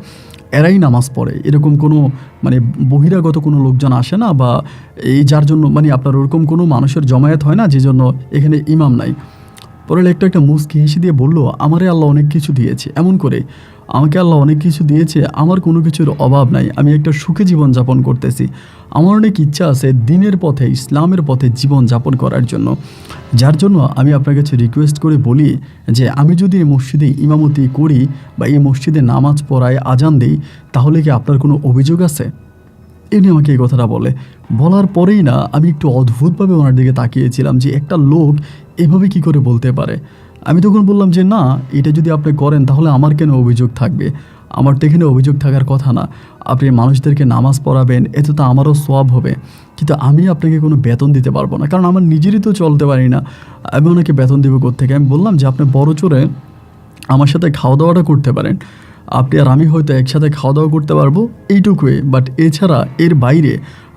এরাই নামাজ পড়ে, এরকম কোনো মানে বহিরাগত কোনো লোকজন আসে না, বা এই যার জন্য মানে আপনার ওরকম কোনো মানুষের জমায়েত হয় না, যে জন্য এখানে ইমাম নাই। পরে লোকটা একটা মুচকি হেসে দিয়ে বললো আমারে আল্লাহ অনেক কিছু দিয়েছে, এমন করে আমাকে আল্লাহ অনেক কিছু দিয়েছে, আমার কোনো কিছুর অভাব নাই, আমি একটা সুখী জীবন যাপন করতেছি, আমার অনেক ইচ্ছা আছে দিনের পথে ইসলামের পথে জীবন যাপন করার জন্য, যার জন্য আমি আপনার কাছে রিকোয়েস্ট করে বলি যে আমি যদি এই মসজিদে ইমামতি করি বা এই মসজিদে নামাজ পড়ায় আজান দিই, তাহলে কি আপনার কোনো অভিযোগ আছে? এনি আমাকে এই কথাটা বলে, বলার পরেই না আমি একটু অদ্ভুতভাবে ওনার দিকে তাকিয়েছিলাম যে একটা লোক এভাবে কি করে বলতে পারে। আমি তখন বললাম যে না, এটা যদি আপনি করেন তাহলে আমার কেন অভিযোগ থাকবে, আমার তো এখানে অভিযোগ থাকার কথা না, আপনি মানুষদেরকে নামাজ পড়াবেন, এতে তো আমারও সওয়াব হবে, কিন্তু আমি আপনাকে কোনো বেতন দিতে পারবো না, কারণ আমার নিজেরই তো চলতে পারি না, আমি ওনাকে বেতন দেবো কোত্থেকে? আমি বললাম যে আপনি বড় চোরে আমার সাথে খাওয়া দাওয়াটা করতে পারেন, আপনি আর আমি হয়তো একসাথে খাওয়া দাওয়া করতে পারবো এইটুকুই, বাট এছাড়া এর বাইরে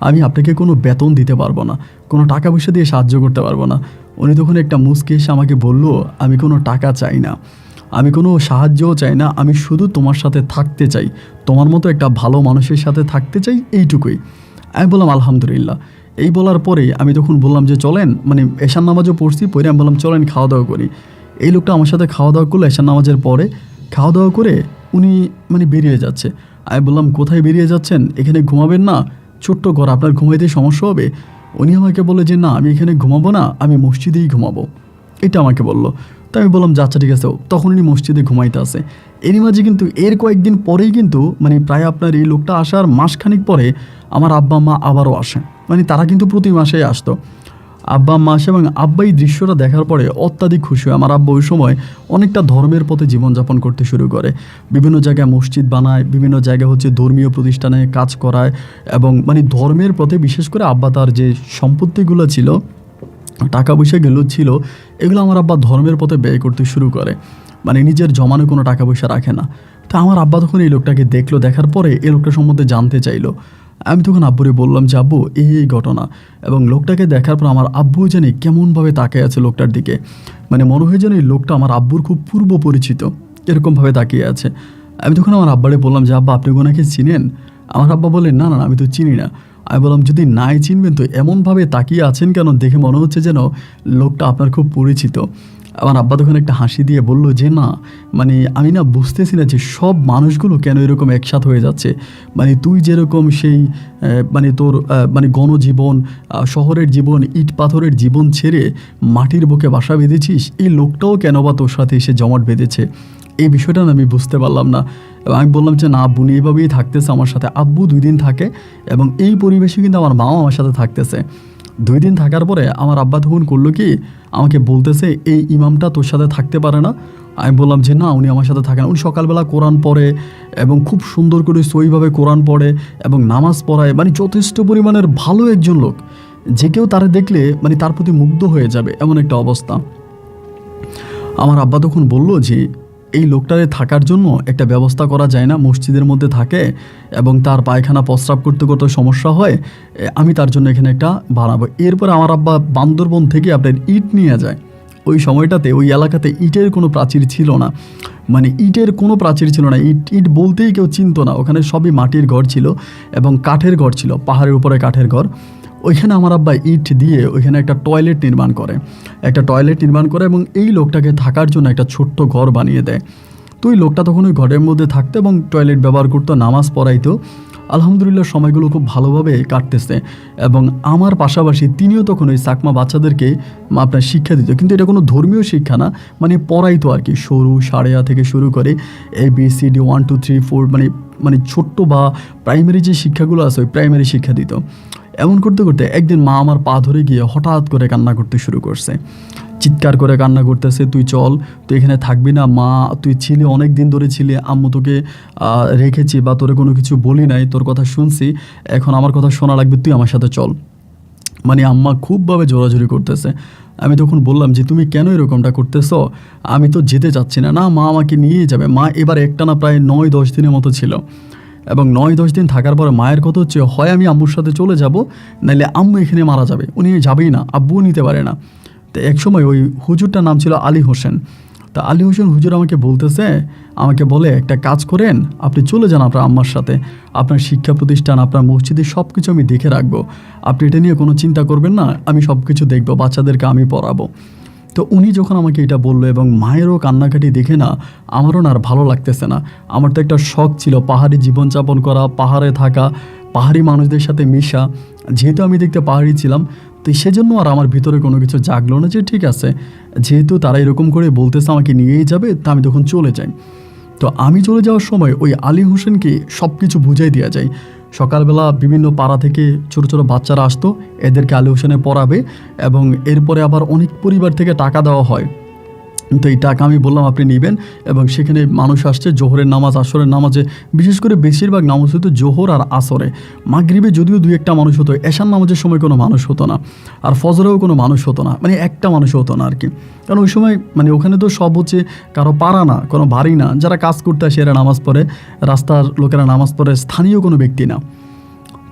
আমি আপনাকে কোনো বেতন দিতে পারবো না, কোনো টাকা পয়সা দিয়ে সাহায্য করতে পারবো না। উনি তখন একটা মুচকি এসে আমাকে বলল আমি কোনো টাকা চাই না, আমি কোনো সাহায্যও চাই না, আমি শুধু তোমার সাথে থাকতে চাই, তোমার মতো একটা ভালো মানুষের সাথে থাকতে চাই, এইটুকুই। আমি বললাম আলহামদুলিল্লাহ। এই বলার পরে আমি তখন বললাম যে চলেন, মানে এশার নামাজও পড়ছি, পরে আমি বললাম চলেন খাওয়া দাওয়া করি। এই লোকটা আমার সাথে খাওয়া দাওয়া করলো, এশার নামাজের পরে খাওয়া দাওয়া করে উনি মানে বেরিয়ে যাচ্ছে। আমি বললাম কোথায় বেরিয়ে যাচ্ছেন, এখানে ঘুমাবেন না, ছোট্ট ঘর, আপনার ঘুমাইতে সমস্যা হবে? উনি আমাকে বলে যে না আমি এখানে ঘুমাবো না, আমি মসজিদেই ঘুমাবো, এটা আমাকে বলল। তো আমি বললাম যে আচ্ছা ঠিক আছে। তখন উনি মসজিদে ঘুমাইতে আসে। এরই মাঝে কিন্তু এর কয়েকদিন পরেই কিন্তু মানে প্রায় আপনার এই লোকটা আসার মাসখানিক পরে আমার আব্বা আম্মা আবারও আসে। মানে তারা কিন্তু প্রতি মাসেই আসতো। আব্বা আম্মা আসে এবং আব্বা এই দৃশ্যটা দেখার পরে অত্যাধিক খুশি হয়। আমার আব্বা ওই সময় অনেকটা ধর্মের পথে জীবনযাপন করতে শুরু করে। বিভিন্ন জায়গায় মসজিদ বানায়, বিভিন্ন জায়গায় হচ্ছে ধর্মীয় প্রতিষ্ঠানে কাজ করায় এবং মানে ধর্মের পথে বিশেষ করে আব্বা তার যে সম্পত্তিগুলো ছিল, টাকা পয়সাগুলো ছিল, এগুলো আমার আব্বা ধর্মের পথে ব্যয় করতে শুরু করে। মানে নিজের জমানো কোনো টাকা পয়সা রাখে না। তো আমার আব্বা তখন এই লোকটাকে দেখলো, দেখার পরে এই লোকটা সম্বন্ধে জানতে চাইলো। আমি তখন আব্বুরে বললাম যে আব্বু এই ঘটনা, এবং লোকটাকে দেখার পর আমার আব্বু জানি কেমনভাবে তাকিয়ে আছে লোকটার দিকে। মানে মনে হয় যেন এই লোকটা আমার আব্বুর খুব পূর্ব পরিচিত, এরকমভাবে তাকিয়ে আছে। আমি তখন আমার আব্বারে বললাম যে আব্বা আপনি ওনাকে চিনেন? আমার আব্বা বললেন না না আমি তো চিনি না। আমি বললাম যদি নাই চিনবেন তো এমনভাবে তাকিয়ে আছেন কেন? দেখে মনে হচ্ছে যেন লোকটা আপনার খুব পরিচিত। আমার আব্বা তখন একটা হাসি দিয়ে বলল যে না মানে আমি না বুঝতেছি না যে সব মানুষগুলো কেন এরকম একসাথ হয়ে যাচ্ছে। মানে তুই যেরকম সেই মানে তোর মানে গণজীবন, শহরের জীবন, ইট পাথরের জীবন ছেড়ে মাটির বুকে বাসা বেঁধেছিস, এই লোকটাও কেন বা তোর সাথে এসে জমাট বেঁধেছে, এই বিষয়টা না আমি বুঝতে পারলাম না। এবং আমি বললাম যে না আব্বু এভাবেই থাকতেছে আমার সাথে। আব্বু 2 দিন থাকে এবং এই পরিবেশে কিন্তু আমার মাও আমার সাথে থাকতেছে। 2 দিন থাকার পরে আমার আব্বা তখন করলো কি, আমাকে বলতেছে এই ইমামটা তোর সাথে থাকতে পারে না? আমি বললাম যে না উনি আমার সাথে থাকে না। উনি সকালবেলা কোরআন পড়ে এবং খুব সুন্দর করে সইভাবে কোরআন পড়ে এবং নামাজ পড়ায়, মানে যথেষ্ট পরিমাণের ভালো একজন লোক, যে কেউ তারা দেখলে মানে তার প্রতি মুগ্ধ হয়ে যাবে এমন একটা অবস্থা। আমার আব্বা তখন বলল যে এই লোকটারে থাকার জন্য একটা ব্যবস্থা করা যায় না? মসজিদের মধ্যে থাকে এবং তার পায়খানা প্রস্রাব করতে করতে সমস্যা হয়, আমি তার জন্য এখানে একটা বানাবো। এরপরে আমার আব্বা বান্দরবন থেকে আপনার ইট নিয়ে যায়। ওই সময়টাতে ওই এলাকাতে ইটের কোনো প্রাচীর ছিল না, মানে ইটের কোনো প্রাচীর ছিল না। ইট ইট বলতেই কেউ চিনতো না। ওখানে সবই মাটির ঘর ছিল এবং কাঠের ঘর ছিল, পাহাড়ের উপরে কাঠের ঘর। ওইখানে আমার আব্বা ইট দিয়ে ওইখানে একটা টয়লেট নির্মাণ করে এবং এই লোকটাকে থাকার জন্য একটা ছোট্ট ঘর বানিয়ে দেয়। তো ওই লোকটা তখন ওই ঘরের মধ্যে থাকতো এবং টয়লেট ব্যবহার করতো, নামাজ পড়াইতো। আলহামদুলিল্লাহ সময়গুলো খুব ভালোভাবে কাটতেছে এবং আমার পাশাপাশি তিনিও তখন ওই চাকমা বাচ্চাদেরকে আপনার শিক্ষা দিত, কিন্তু এটা কোনো ধর্মীয় শিক্ষা না, মানে পড়াইতো আর কি। সরু সাড়ে থেকে শুরু করে ABCD 1 2 3 4 মানে ছোট্ট বা প্রাইমারি যে শিক্ষাগুলো আছে ওই প্রাইমারি শিক্ষা দিত। এমন করতে করতে একদিন মা আমার পা ধরে গিয়ে হঠাৎ করে কান্না করতে শুরু করছে, চিৎকার করে কান্না করতেছে, তুই চল, তুই এখানে থাকবি না। মা তুই ছিলি অনেক দিন ধরে ছিলি, আম্মু তোকে রেখেছি বা তোরে কোনো কিছু বলি নাই, তোর কথা শুনছি, এখন আমার কথা শোনা লাগবে, তুই আমার সাথে চল। মানে আম্মা খুবভাবে জোরাজোরি করতেছে। আমি তখন বললাম যে তুমি কেন এরকমটা করতেছ? আমি তো যেতে চাচ্ছি না। না মা আমাকে নিয়েই যাবে। মা এবার একটানা প্রায় 9-10 দিনের মতো ছিল এবং 9-10 দিন থাকার পরে মায়ের কথা হচ্ছে হয় আমি আম্মুর সাথে চলে যাব, নাইলে আম্মু এখানে মারা যাবে। উনি যাবেই না, আব্বুও নিতে পারে না। তো একসময় ওই হুজুরটার নাম ছিল আলী হোসেন। তা আলী হোসেন হুজুর আমাকে বলে একটা কাজ করেন, আপনি চলে যান আপনার আম্মার সাথে, আপনার শিক্ষা প্রতিষ্ঠান, আপনার মসজিদের সব কিছু আমি দেখে রাখবো, আপনি এটা নিয়ে কোনো চিন্তা করবেন না, আমি সব কিছু দেখবো, বাচ্চাদেরকে আমি পড়াবো। তো উনি যখন আমাকে এটা বললো এবং মায়েরও কান্নাকাটি দেখে না আমারও না আর ভালো লাগতেছে না। আমার তো একটা শখ ছিল পাহাড়ি জীবনযাপন করা, পাহাড়ে থাকা, পাহাড়ি মানুষদের সাথে মিশা। যেহেতু আমি দেখতে পাহাড়ি ছিলাম, তো সেজন্য আর আমার ভিতরে কোনো কিছু জাগলো না যে ঠিক আছে, যেহেতু তারা এরকম করে বলতেছে আমাকে নিয়েই যাবে, তা আমি তখন চলে যাই। তো আমি চলে যাওয়ার সময় ওই আলী হোসেনকে সব কিছু বুঝাই দেওয়া যায়। সকালবেলা বিভিন্ন পাড়া থেকে ছোটো ছোটো বাচ্চারা আসতো, এদেরকে আলী হোসেনে পড়াবে এবং এরপরে আবার অনেক পরিবার থেকে টাকা দেওয়া হয়। তো এই টাকা আমি বললাম আপনি নেবেন, এবং সেখানে মানুষ আসছে জোহরের নামাজ, আসরের নামাজে, বিশেষ করে বেশিরভাগ নামাজ হতো জোহর আর আসরে। মাগরিবে যদিও 2-1টা মানুষ হতো, এশার নামাজের সময় কোনো মানুষ হতো না, আর ফজরেও কোনো মানুষ হতো না, মানে একটা মানুষ হতো না আর কি। কারণ ওই সময় মানে ওখানে তো সব হচ্ছে কারো পাড়া না, কোনো বাড়ি না, যারা কাজ করতে আসে এরা নামাজ পড়ে, রাস্তার লোকেরা নামাজ পড়ে, স্থানীয় কোনো ব্যক্তি না।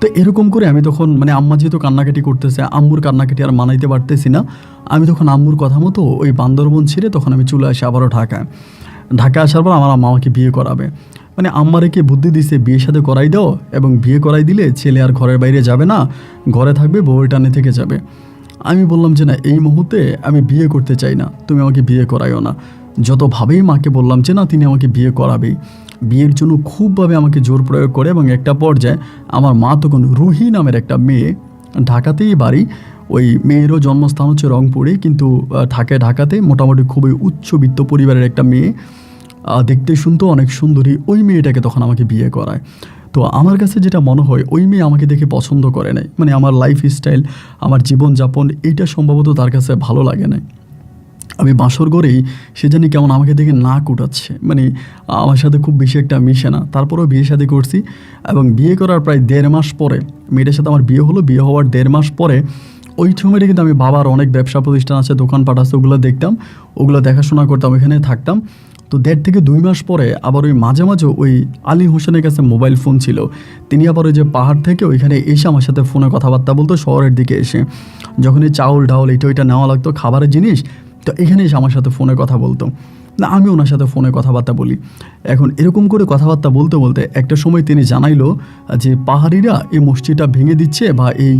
তো এরকম করে আমি তখন মানে আম্মা যেহেতু কান্নাকাটি করতেছে, আম্মুর কান্নাকাটি আর মানাইতে পারতেছি না, আমি তখন আম্মুর কথা মতো ওই বান্দরবন ছেড়ে তখন আমি চলে আসি আবারও ঢাকায়। ঢাকা আসার পর আমার আম্মা আমাকে বিয়ে করাবে। মানে আম্মারেকে বুদ্ধি দিছে বিয়ের সাথে করাই দাও, এবং বিয়ে করাই দিলে ছেলে আর ঘরের বাইরে যাবে না, ঘরে থাকবে, বউয়ের টানে থেকে যাবে। আমি বললাম যে না, এই মুহূর্তে আমি বিয়ে করতে চাই না, তুমি আমাকে বিয়ে করাইও না। যতভাবেই মাকে বললাম যে না তিনি আমাকে বিয়ে করাবেই, বিয়ের জন্য খুবভাবে আমাকে জোর প্রয়োগ করে, এবং একটা পর্যায়ে আমার মা তখন রুহি নামের একটা মেয়ে, ঢাকাতেই বাড়ি, ওই মেয়েরও জন্মস্থান হচ্ছে রংপুরে, কিন্তু থাকে ঢাকাতে। মোটামুটি খুবই উচ্চবিত্ত পরিবারের একটা মেয়ে, দেখতে শুনতেও অনেক সুন্দরী। ওই মেয়েটাকে তখন আমাকে বিয়ে করায়। তো আমার কাছে যেটা মনে হয়, ওই মেয়ে আমাকে দেখে পছন্দ করে নাই, মানে আমার লাইফ স্টাইল, আমার জীবনযাপন, এইটা সম্ভবত তার কাছে ভালো লাগে নাই। আমি বাসর ঘরেই সে জানি কেমন আমাকে দেখে নাক উঠাচ্ছে, মানে আমার সাথে খুব বেশি একটা মিশে না। তারপরেও বিয়ে শাদী করছি, এবং বিয়ে করার প্রায় 1.5 মাস পরে মেয়েটার সাথে আমার বিয়ে হলো। বিয়ে হওয়ার 1.5 মাস পরে ওই সময়টা কিন্তু আমি বাবার অনেক ব্যবসা প্রতিষ্ঠান আছে, দোকানপাট আছে, ওগুলো দেখতাম, ওগুলো দেখাশোনা করতাম, ওইখানে থাকতাম। তো 1.5 থেকে 2 মাস পরে আবার ওই মাঝে মাঝে ওই আলী হোসেনের কাছে মোবাইল ফোন ছিল। তিনি আবার ওই যে পাহাড় থেকে ওইখানে এসে আমার সাথে ফোনে কথাবার্তা বলতো, শহরের দিকে এসে যখনই চাউল ডাউল এটা ওইটা নেওয়া লাগতো, খাবারের জিনিস, তো এখানে এসে আমার সাথে ফোনে কথা বলতো। না, আমি ওনার সাথে ফোনে কথাবার্তা বলি। এখন এরকম করে কথাবার্তা বলতে বলতে একটা সময় তিনি জানাইলো যে পাহাড়িরা এই মসজিদটা ভেঙে দিচ্ছে, বা এই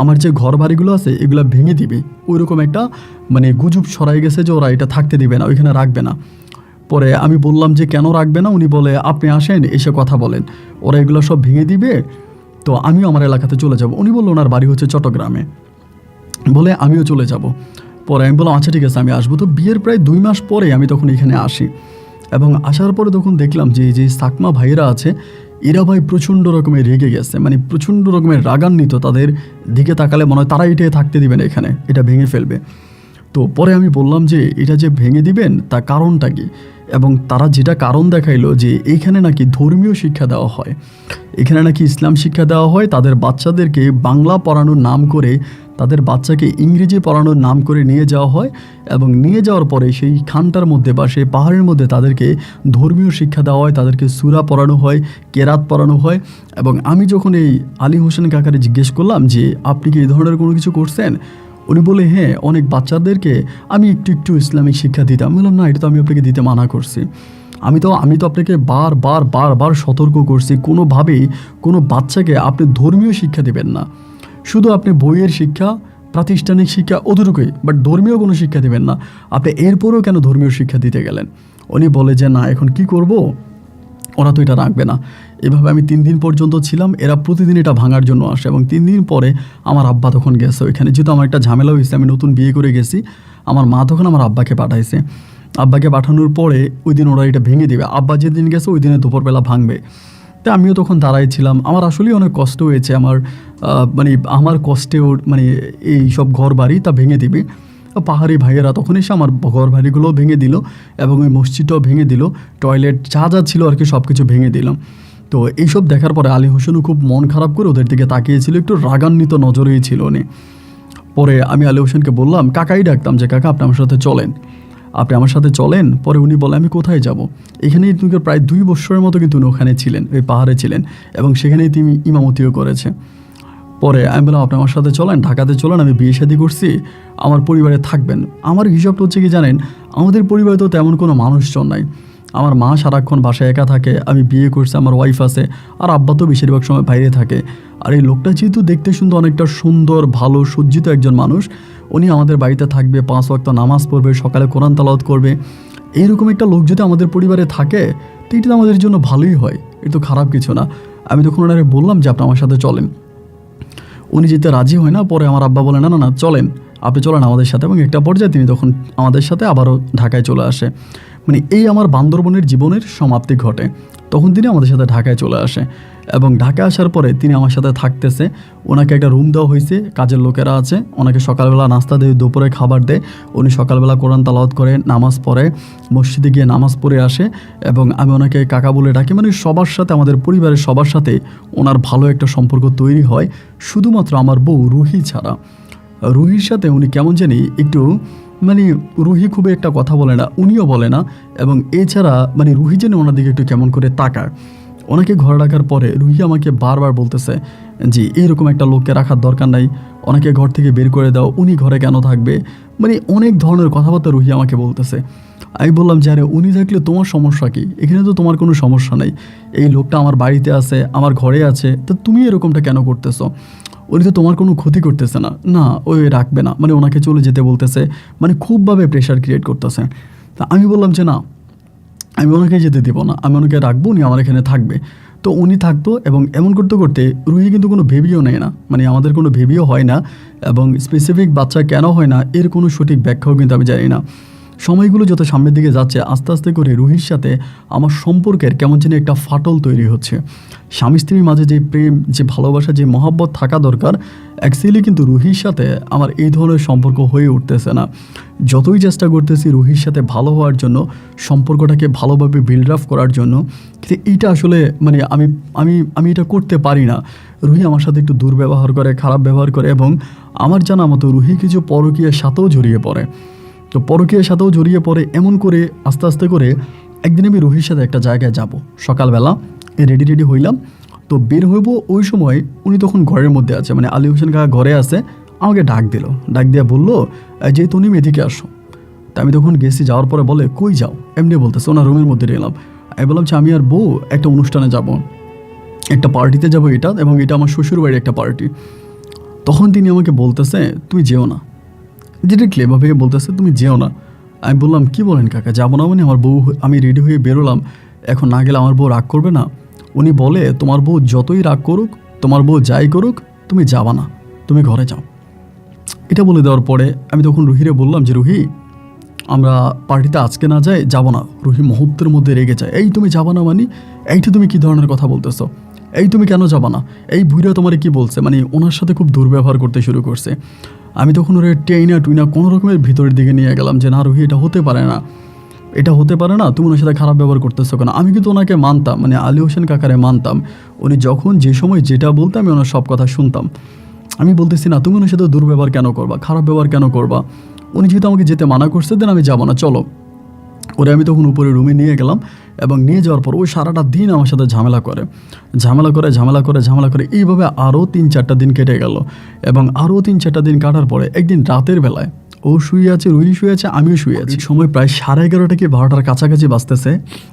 আমার যে ঘর বাড়িগুলো আছে এগুলো ভেঙে দিবে। ওইরকম একটা মানে গুজব ছড়াই গেছে যে ওরা এটা থাকতে দিবে না, ওইখানে রাখবে না। পরে আমি বললাম যে কেন রাখবে না? উনি বলে আপনি আসেন, এসে কথা বলেন, ওরা এগুলো সব ভেঙে দিবে, তো আমিও আমার এলাকাতে চলে যাব। উনি বললো ওনার বাড়ি হচ্ছে চট্টগ্রামে, বলে আমিও চলে যাব। পরে আমি বললাম আচ্ছা ঠিক আছে, আমি আসবো। তো বিয়ের প্রায় 2 মাস পরে আমি তখন এখানে আসি, এবং আসার পরে তখন দেখলাম যে যে সাকমা ভাইয়েরা আছে এরা ভাই প্রচণ্ড রকমের রেগে গেছে, মানে প্রচণ্ড রকমের রাগান্বিত। তাদের দিকে তাকালে মনে হয় তারা এটাই থাকতে দিবে না, এখানে এটা ভেঙে ফেলবে। তো পরে আমি বললাম যে এটা যে ভেঙে দিবেন তার কারণটা কি, এবং তারা যেটা কারণ দেখাইলো যে এইখানে নাকি ধর্মীয় শিক্ষা দেওয়া হয়, এখানে নাকি ইসলাম শিক্ষা দেওয়া হয়, তাদের বাচ্চাদেরকে বাংলা পড়ানোর নাম করে তাদের বাচ্চাকে ইংরেজি পড়ানোর নাম করে নিয়ে যাওয়া হয়, এবং নিয়ে যাওয়ার পরে সেই খানটার মধ্যে বা সেই পাহাড়ের মধ্যে তাদেরকে ধর্মীয় শিক্ষা দেওয়া হয়, তাদেরকে সূরা পড়ানো হয়, কেরাত পড়ানো হয়। এবং আমি যখন এই আলী হোসেন কাকারে জিজ্ঞেস করলাম যে আপনি কি এই ধরনের কোনো কিছু করছেন, উনি বলে হ্যাঁ, অনেক বাচ্চাদেরকে আমি একটু একটু ইসলামিক শিক্ষা দিতাম। বললাম না, এটা তো আমি আপনাকে দিতে মানা করছি। আমি তো আপনাকে বারবার সতর্ক করছি, কোনোভাবেই কোনো বাচ্চাকে আপনি ধর্মীয় শিক্ষা দেবেন না। শুধু আপনি বইয়ের শিক্ষা, প্রাতিষ্ঠানিক শিক্ষা অতটুকুই, বাট ধর্মীয় কোনো শিক্ষা দেবেন না। আপনি এরপরেও কেন ধর্মীয় শিক্ষা দিতে গেলেন? উনি বলে যে না, এখন কি করব, ওরা তো এটা রাখবে না। এভাবে আমি 3 দিন পর্যন্ত ছিলাম। এরা প্রতিদিন এটা ভাঙার জন্য আসে, এবং 3 দিন পরে আমার আব্বা তখন গেছে ওইখানে। যেহেতু আমার একটা ঝামেলা হয়েছে, আমি নতুন বিয়ে করে গেছি, আমার মা তখন আমার আব্বাকে পাঠাইছে। আব্বাকে পাঠানোর পরে ওই দিন ওরা এটা ভেঙে দেবে। আব্বা যেদিন গেছে ওই দিনে দুপুরবেলা ভাঙবে। তো আমিও তখন দাঁড়াই ছিলাম। আমার আসলেই অনেক কষ্ট হয়েছে, আমার কষ্টেও মানে এই সব ঘর বাড়ি তা ভেঙে দিবে। পাহাড়ি ভাইয়েরা তখন এসে আমার ঘর বাড়িগুলোও ভেঙে দিল, এবং ওই মসজিদটাও ভেঙে দিল, টয়লেট যা যা ছিল আর কি সব কিছু ভেঙে দিলাম। তো এইসব দেখার পরে আলী হোসেনও খুব মন খারাপ করে ওদের দিকে তাকিয়েছিল, একটু রাগান্বিত নজরেই ছিল উনি। পরে আমি আলী হোসেনকে বললাম, কাকাই ডাকতাম, যে কাকা আপনি আমার সাথে চলেন। পরে উনি বলে আমি কোথায় যাব? এখানেই তুমি প্রায় 2 বছরের মতো কিন্তু উনি ওখানে ছিলেন, ওই পাহাড়ে ছিলেন, এবং সেখানেই তিনি ইমামতিও করেছে। পরে আমি বললাম আপনি আমার সাথে চলেন, ঢাকাতে চলেন, আমি বিয়ে শাদী করছি, আমার পরিবারে থাকবেন। আমার হিসাবটা হচ্ছে কি জানেন, আমাদের পরিবারে তো তেমন কোনো মানুষজন নাই। আমার মা সারাক্ষণ বাসায় একা থাকে, আমি বিয়ে করছি, আমার ওয়াইফ আছে, আর আব্বা তো বেশিরভাগ সময় বাইরে থাকে। আর এই লোকটা যেহেতু দেখতে শুনতে অনেকটা সুন্দর, ভালো সজ্জিত একজন মানুষ, উনি আমাদের বাড়িতে থাকবে, 5 ওয়াক্ত নামাজ পড়বে, সকালে কোরআন তেলাওয়াত করবে, এইরকম একটা লোক যদি আমাদের পরিবারে থাকে তো এটা তো আমাদের জন্য ভালোই হয়, এটা তো খারাপ কিছু না। আমি তখন ওনারে বললাম যে আপনি আমার সাথে চলেন। উনি যেতে রাজি হয় না। পরে আমার আব্বা বলে না চলেন, আপনি চলেন আমাদের সাথে, এবং একটা পর্যায়ে তিনি তখন আমাদের সাথে আবারও ঢাকায় চলে আসে। মানে এই আমার বান্দরবনের জীবনের সমাপ্তি ঘটে। তখন তিনি আমাদের সাথে ঢাকায় চলে আসে, এবং ঢাকায় আসার পরে তিনি আমার সাথে থাকতেছে। ওনাকে একটা রুম দেওয়া হয়েছে, কাজের লোকেরা আছে, ওনাকে সকালবেলা নাস্তা দেয়, দুপুরে খাবার দেয়। উনি সকালবেলা কোরআন তেলাওয়াত করে, নামাজ পড়ে, মসজিদে গিয়ে নামাজ পড়ে আসে, এবং আমি ওনাকে কাকা বলে ডাকি। মানে সবার সাথে, আমাদের পরিবারের সবার সাথে ওনার ভালো একটা সম্পর্ক তৈরি হয়, শুধুমাত্র আমার বউ রুহি ছাড়া। রুহির সাথে উনি কেমন জানি একটু, মানে রুহি খুবই একটা কথা বলে না, উনিও বলে না, এবং এছাড়া মানে রুহি যেন ওনার দিকে একটু কেমন করে তাকায়। ওনাকে ঘরে রাখার পরে রুহি আমাকে বারবার বলতেছে যে এইরকম একটা লোককে রাখার দরকার নাই, ওনাকে ঘর থেকে বের করে দাও, উনি ঘরে কেন থাকবে, মানে অনেক ধরনের কথাবার্তা রুহি আমাকে বলতেছে। আমি বললাম যে আরে উনি থাকলে তোমার সমস্যা কি? এখানে তো তোমার কোনো সমস্যা নেই, এই লোকটা আমার বাড়িতে আছে, আমার ঘরে আছে, তো তুমি এরকমটা কেন করতেছো? উনি তো তোমার কোনো ক্ষতি করতেছে না, না ওই রাখবে না, মানে ওনাকে চলে যেতে বলতেছে, মানে খুবভাবে প্রেশার ক্রিয়েট করতেছে। তা আমি বললাম যে না, আমি ওনাকে যেতে দেবো না, আমি ওনাকে রাখবো, উনি আমার এখানে থাকবে। তো উনি থাকতো এবং এমন করতে করতে রুহি কিন্তু কোনো বেবিও নেয় না, মানে আমাদের কোনো বেবিও হয় না, এবং স্পেসিফিক বাচ্চা কেন হয় না এর কোনো সঠিক ব্যাখ্যাও কিন্তু আমি জানি না। সময়গুলো যত সামনের দিকে যাচ্ছে আস্তে আস্তে করে রুহির সাথে আমার সম্পর্কের কেমন যেন একটা ফাটল তৈরি হচ্ছে। স্বামী স্ত্রীর মাঝে যে প্রেম, যে ভালোবাসা, যে মহব্বত থাকা দরকার, অ্যাকচুয়ালি কিন্তু রুহির সাথে আমার এই ধরনের সম্পর্ক হয়ে উঠতেছে না। যতই চেষ্টা করতেছি রুহির সাথে ভালো হওয়ার জন্য, সম্পর্কটাকে ভালোভাবে বিল্ড আপ করার জন্য, কিন্তু এইটা আসলে মানে আমি আমি আমি এটা করতে পারি না। রুহি আমার সাথে একটু দুর্ব্যবহার করে, খারাপ ব্যবহার করে, এবং আমার জানা মতো রুহি কিছু পরকীয়ার সাথেও জড়িয়ে পড়ে। তো পরকীয়ার সাথেও জড়িয়ে পড়ে এমন করে আস্তে আস্তে করে একদিন আমি রুহির সাথে একটা জায়গায় যাব। সকালবেলা রেডি হইলাম, তো বের হইব। ওই সময় উনি তখন ঘরের মধ্যে আছে, মানে আলী হোসেন কাকা ঘরে আছে। আমাকে ডাক দিয়ে বললো যে তুমি এদিকে আসো। তা আমি তখন গেছি, যাওয়ার পরে বলে কই যাও, এমনি বলতেছে। ওনার রুমের মধ্যে এলাম। আমি বললাম যে আমি আর বউ একটা অনুষ্ঠানে যাব, একটা পার্টিতে যাব এটা, এবং এটা আমার শ্বশুর বাড়ির একটা পার্টি। তখন তিনি আমাকে বলতেছে তুমি যেও না, ডিরেক্টলি এভাবে বলতেছে তুমি যেও না। আমি বললাম কি বলেন কাকা, যাবো না মানে? আমার বউ, আমি রেডি হয়ে বেরোলাম, এখন না গেলে আমার বউ রাগ করবে না? উনি বলে তোমার বউ যতই রাগ করুক, তোমার বউ যাই করুক, তুমি যাবা না, তুমি ঘরে যাও। এটা বলে দেওয়ার পরে আমি তখন রুহিরে বললাম যে রুহি, আমরা পার্টিতে আজকে না যাই, যাবো না। রুহি মুহূর্তের মধ্যে রেগে যায়, এই তুমি যাবা না মানে? এইটা তুমি কী ধরনের কথা বলতেছো? এই তুমি কেন যাবা না? এই বুড়া তোমার কি বলছে? মানে ওনার সাথে খুব দুর্ব্যবহার করতে শুরু করছে। আমি তখন ওরা টেইনা টুইনা কোনো রকমের ভিতরের দিকে নিয়ে গেলাম যে না রুহি, এটা হতে পারে না, এটা হতে পারে না, তুমি ওনার সাথে খারাপ ব্যবহার করতেছো কেন? আমি কিন্তু ওনাকে মানতাম, মানে আলী হোসেন কাকারে মানতাম। উনি যখন যে সময় যেটা বলতো আমি ওনার সব কথা শুনতাম। আমি বলতেছি না তুমি ওনার সাথে দুর্ব্যবহার কেন করবা, খারাপ ব্যবহার কেন করবা? উনি যেহেতু আমাকে যেতে মানা করছে, দেন আমি যাবো না, চলো। ওরে আমি তখন উপরে রুমে নিয়ে গেলাম, এবং নিয়ে যাওয়ার পর ওই সারাটা দিন আমার সাথে ঝামেলা করে এইভাবে আরও 3-4টা দিন কেটে গেল। এবং আরও 3-4টা দিন কাটার পরে একদিন রাতের বেলায় ও শুয়ে আছে, রুহি শুয়ে আছে, আমিও শুয়ে আছি। সময় প্রায় 11:30 কি 12টার কাছাকাছি বাজতেছে,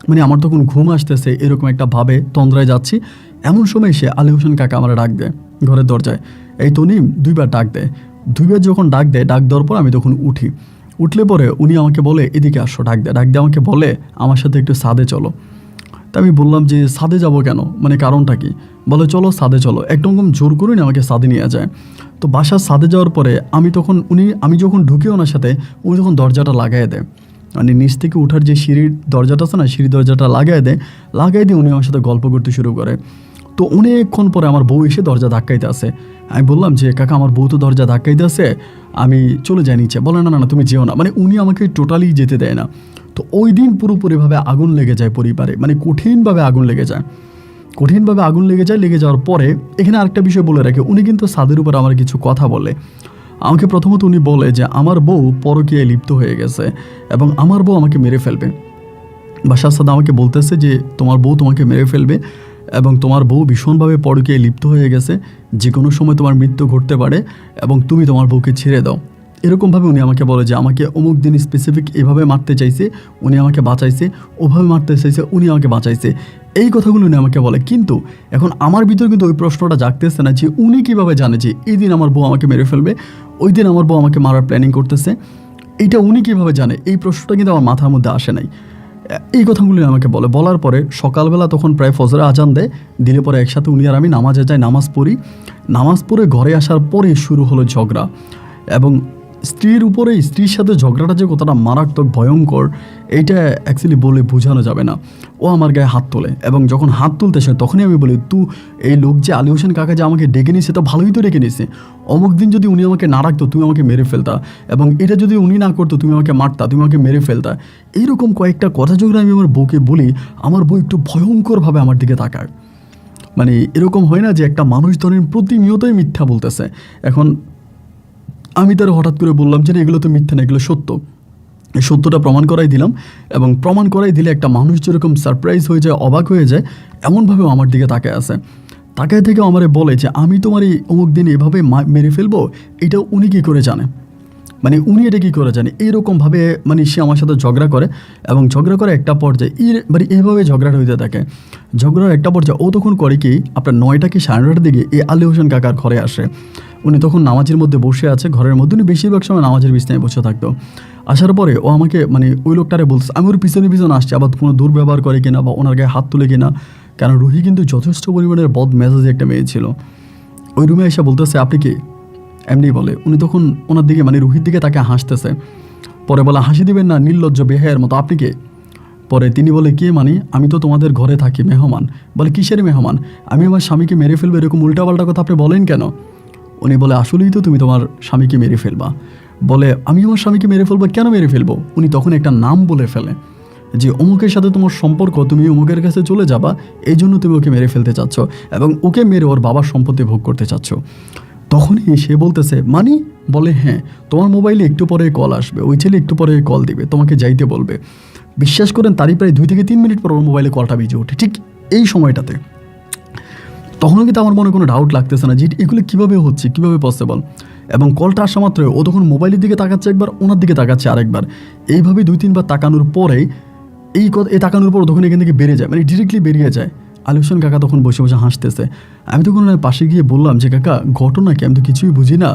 মানে আমার তখন ঘুম আসতেছে, এরকম একটা ভাবে তন্দ্রায় যাচ্ছি। এমন সময় সে আলী হোসেন কাকা আমার ডাক দেয় ঘরের দরজায়, এই তনিম, 2বার ডাক দেয়। 2বার যখন ডাক দেওয়ার পর আমি তখন উঠলে পরে উনি আমাকে বলে এদিকে আসো, ডাক দিয়ে আমাকে বলে আমার সাথে একটু ছাদে চলো। তা আমি বললাম যে ছাদে যাব কেন, মানে কারণটা কি? বলে চলো ছাদে চলো। একদম জোর করে আমাকে ছাদে নিয়ে যায়। তো বাসার ছাদে যাওয়ার পরে আমি যখন ঢুকি ওনার সাথে, উনি তখন দরজাটা লাগাই দেয়, মানে নিচ থেকে ওঠার যে সিঁড়ির দরজাটা আছে না, সিঁড়ি দরজাটা লাগাই দিয়ে উনি আমার সাথে গল্প করতে শুরু করে। তো অনেকক্ষণ পরে আমার বউ এসে দরজা ধাক্কাইতে আসে। আমি বললাম যে কাকা, আমার বউ তো দরজা ধাক্কাইতে আসে, আমি চলে যাই নিচে। বলে না তুমি যেও না, মানে উনি আমাকে টোটালি যেতে দেয় না। তো ওই দিন পুরোপুরিভাবে আগুন লেগে যায় পরিবারে, মানে কঠিনভাবে আগুন লেগে যায়। লেগে যাওয়ার পরে এখানে আরেকটা বিষয় বলে রাখে, উনি কিন্তু ছাদের উপর আমার কিছু কথা বলে। আমাকে প্রথমত উনি বলে যে আমার বউ পরকীয়ায় লিপ্ত হয়ে গেছে, এবং আমার বউ আমাকে মেরে ফেলবে। বাসার সাথে আমাকে বলতেছে যে তোমার বউ তোমাকে মেরে ফেলবে, এবং তোমার বউ ভীষণভাবে পরকীয়ায় লিপ্ত হয়ে গেছে, যে কোনো সময় তোমার মৃত্যু ঘটতে পারে, এবং তুমি তোমার বউকে ছেড়ে দাও। এরকমভাবে উনি আমাকে বলে যে আমাকে অমুক দিন স্পেসিফিক এভাবে মারতে চাইছে, উনি আমাকে বাঁচাইছে, ওভাবে মারতে চাইছে, উনি আমাকে বাঁচাইছে। এই কথাগুলো উনি আমাকে বলে। কিন্তু এখন আমার ভিতর কিন্তু ওই প্রশ্নটা জাগতেছে না যে উনি কীভাবে জানে যে এই দিন আমার বউ আমাকে মেরে ফেলবে, ওই দিন আমার বউ আমাকে মারার প্ল্যানিং করতেছে, এইটা উনি কীভাবে জানে? এই প্রশ্নটা কিন্তু আমার মাথার মধ্যে আসে নাই। এই কথাগুলি আমাকে বলার পরে সকালবেলা তখন প্রায় ফজরে আজান দিলে পরে একসাথে উনি আর আমি নামাজে যাই, নামাজ পড়ে ঘরে আসার পরে শুরু হলো ঝগড়া। এবং স্ত্রীর সাথে ঝগড়াটা যে কতটা মারাত্মক ভয়ঙ্কর, এইটা অ্যাকচুয়ালি বলে বোঝানো যাবে না। ও আমার গায়ে হাত তোলে, এবং যখন হাত তুলতেছে তখনই আমি বলি এই লোক যে আলী হোসেন কাকা যে আমাকে ডেকে নিয়েছে, তো ভালোই তো ডেকে নিয়েছে। অমুক দিন যদি উনি আমাকে না রাখতো, তুমি আমাকে মেরে ফেলতা, এবং এটা যদি উনি না করতো, তুমি আমাকে মারতা, তুমি আমাকে মেরে ফেলতা। এইরকম কয়েকটা কথা যখন আমি আমার বউকে বলি, আমার বউ একটু ভয়ঙ্করভাবে আমার দিকে তাকায়। মানে এরকম হয় না যে একটা মানুষ ধরেন প্রতিনিয়তই মিথ্যা বলতেছে। এখন আমি তার হঠাৎ করে বললাম যে এগুলো তো মিথ্যা না, এগুলো সত্য। এই সত্যটা প্রমাণ করাই দিলাম, এবং প্রমাণ করাই দিলে একটা মানুষ যেরকম সারপ্রাইজ হয়ে যায়, অবাক হয়ে যায়, এমনভাবেও আমার দিকে তাকায় থেকে আমারে বলে যে আমি তোমার এই অমুক দিন এভাবে মেরে ফেলবো, এটা উনি কী করে জানে, মানে উনি এটা কী করে জানে? এইরকমভাবে মানে সে আমার সাথে ঝগড়া করে, এবং ঝগড়া করে একটা পর্যায়ে মানে এইভাবে ঝগড়াটা হইতে থাকে। ঝগড়ার একটা পর্যায়ে ও তখন করে কি, আপনার 9টা কি 9:30টার দিকে এই আলী হোসেন কাকার ঘরে আসে। উনি তখন নামাজের মধ্যে বসে আছে ঘরের মধ্যে, উনি বেশিরভাগ সময় নামাজের বিছানায় বসে থাকতো। আসার পরে ও আমাকে মানে ওই লোকটারে বলছে, আমি ওর পিছনে আসছি, আবার কোনো দুর্ব্যবহার করে কিনা বা ওনার গায়ে হাত তুলে কিনা, কারণ রুহি কিন্তু যথেষ্ট পরিমাণের বদ মেজাজে একটা মেয়ে ছিল। ওই রুমে এসে বলতেছে আপনি কি, এমনি বলে। উনি তখন ওনার দিকে মানে রুহির দিকে তাকে হাসতেছে। পরে বলে হাসি দিবেন না নির্লজ্জ বেহায়ের মতো, আপনি কে? পরে তিনি বলে কে মানে, আমি তো তোমাদের ঘরে থাকি, মেহমান। বলে কিসের মেহমান? আমি আমার স্বামীকে মেরে ফেলবো এরকম উল্টাপাল্টা কথা আপনি বলেন কেন? উনি বলে আসলেই তো তুমি তোমার স্বামীকে মেরে ফেলবা। বলে আমি আমার স্বামীকে মেরে ফেলবো, কেন মেরে ফেলবো? উনি তখন একটা নাম বলে ফেলে যে অমুকের সাথে তোমার সম্পর্ক, তুমি অমুকের কাছে চলে যাবা, এই জন্য তুমি ওকে মেরে ফেলতে চাচ্ছ এবং ওকে মেরে ওর বাবার সম্পত্তি ভোগ করতে চাচ্ছ। তখনই সে বলতেছে মানি? বলে হ্যাঁ, তোমার মোবাইলে একটু পরে কল আসবে, ওই ছেলে একটু পরে কল দিবে, তোমাকে যাইতে বলবে। বিশ্বাস করেন তারই প্রায় 2 থেকে 3 মিনিট পর ওর মোবাইলে কলটা বেজে ওঠে ঠিক এই সময়টাতে। তখনও কিন্তু আমার মনে কোনো ডাউট লাগতেছে না যে এগুলো কীভাবে হচ্ছে, কীভাবে পসিবল। এবং কলটা আসা মাত্র ও তখন মোবাইলের দিকে তাকাচ্ছে একবার, ওনার দিকে তাকাচ্ছে আরেকবার। এইভাবে 2-3 বার তাকানোর পরে এই তাকানোর পর তখন এখান থেকে বেরিয়ে যায়, মানে ডিরেক্টলি বেরিয়ে যায়। আলী হোসেন কাকা তখন বসে বসে হাসতেছে। আমি তখন পাশে গিয়ে বললাম যে কাকা ঘটনা কি, আমি তো কিছুই বুঝি না,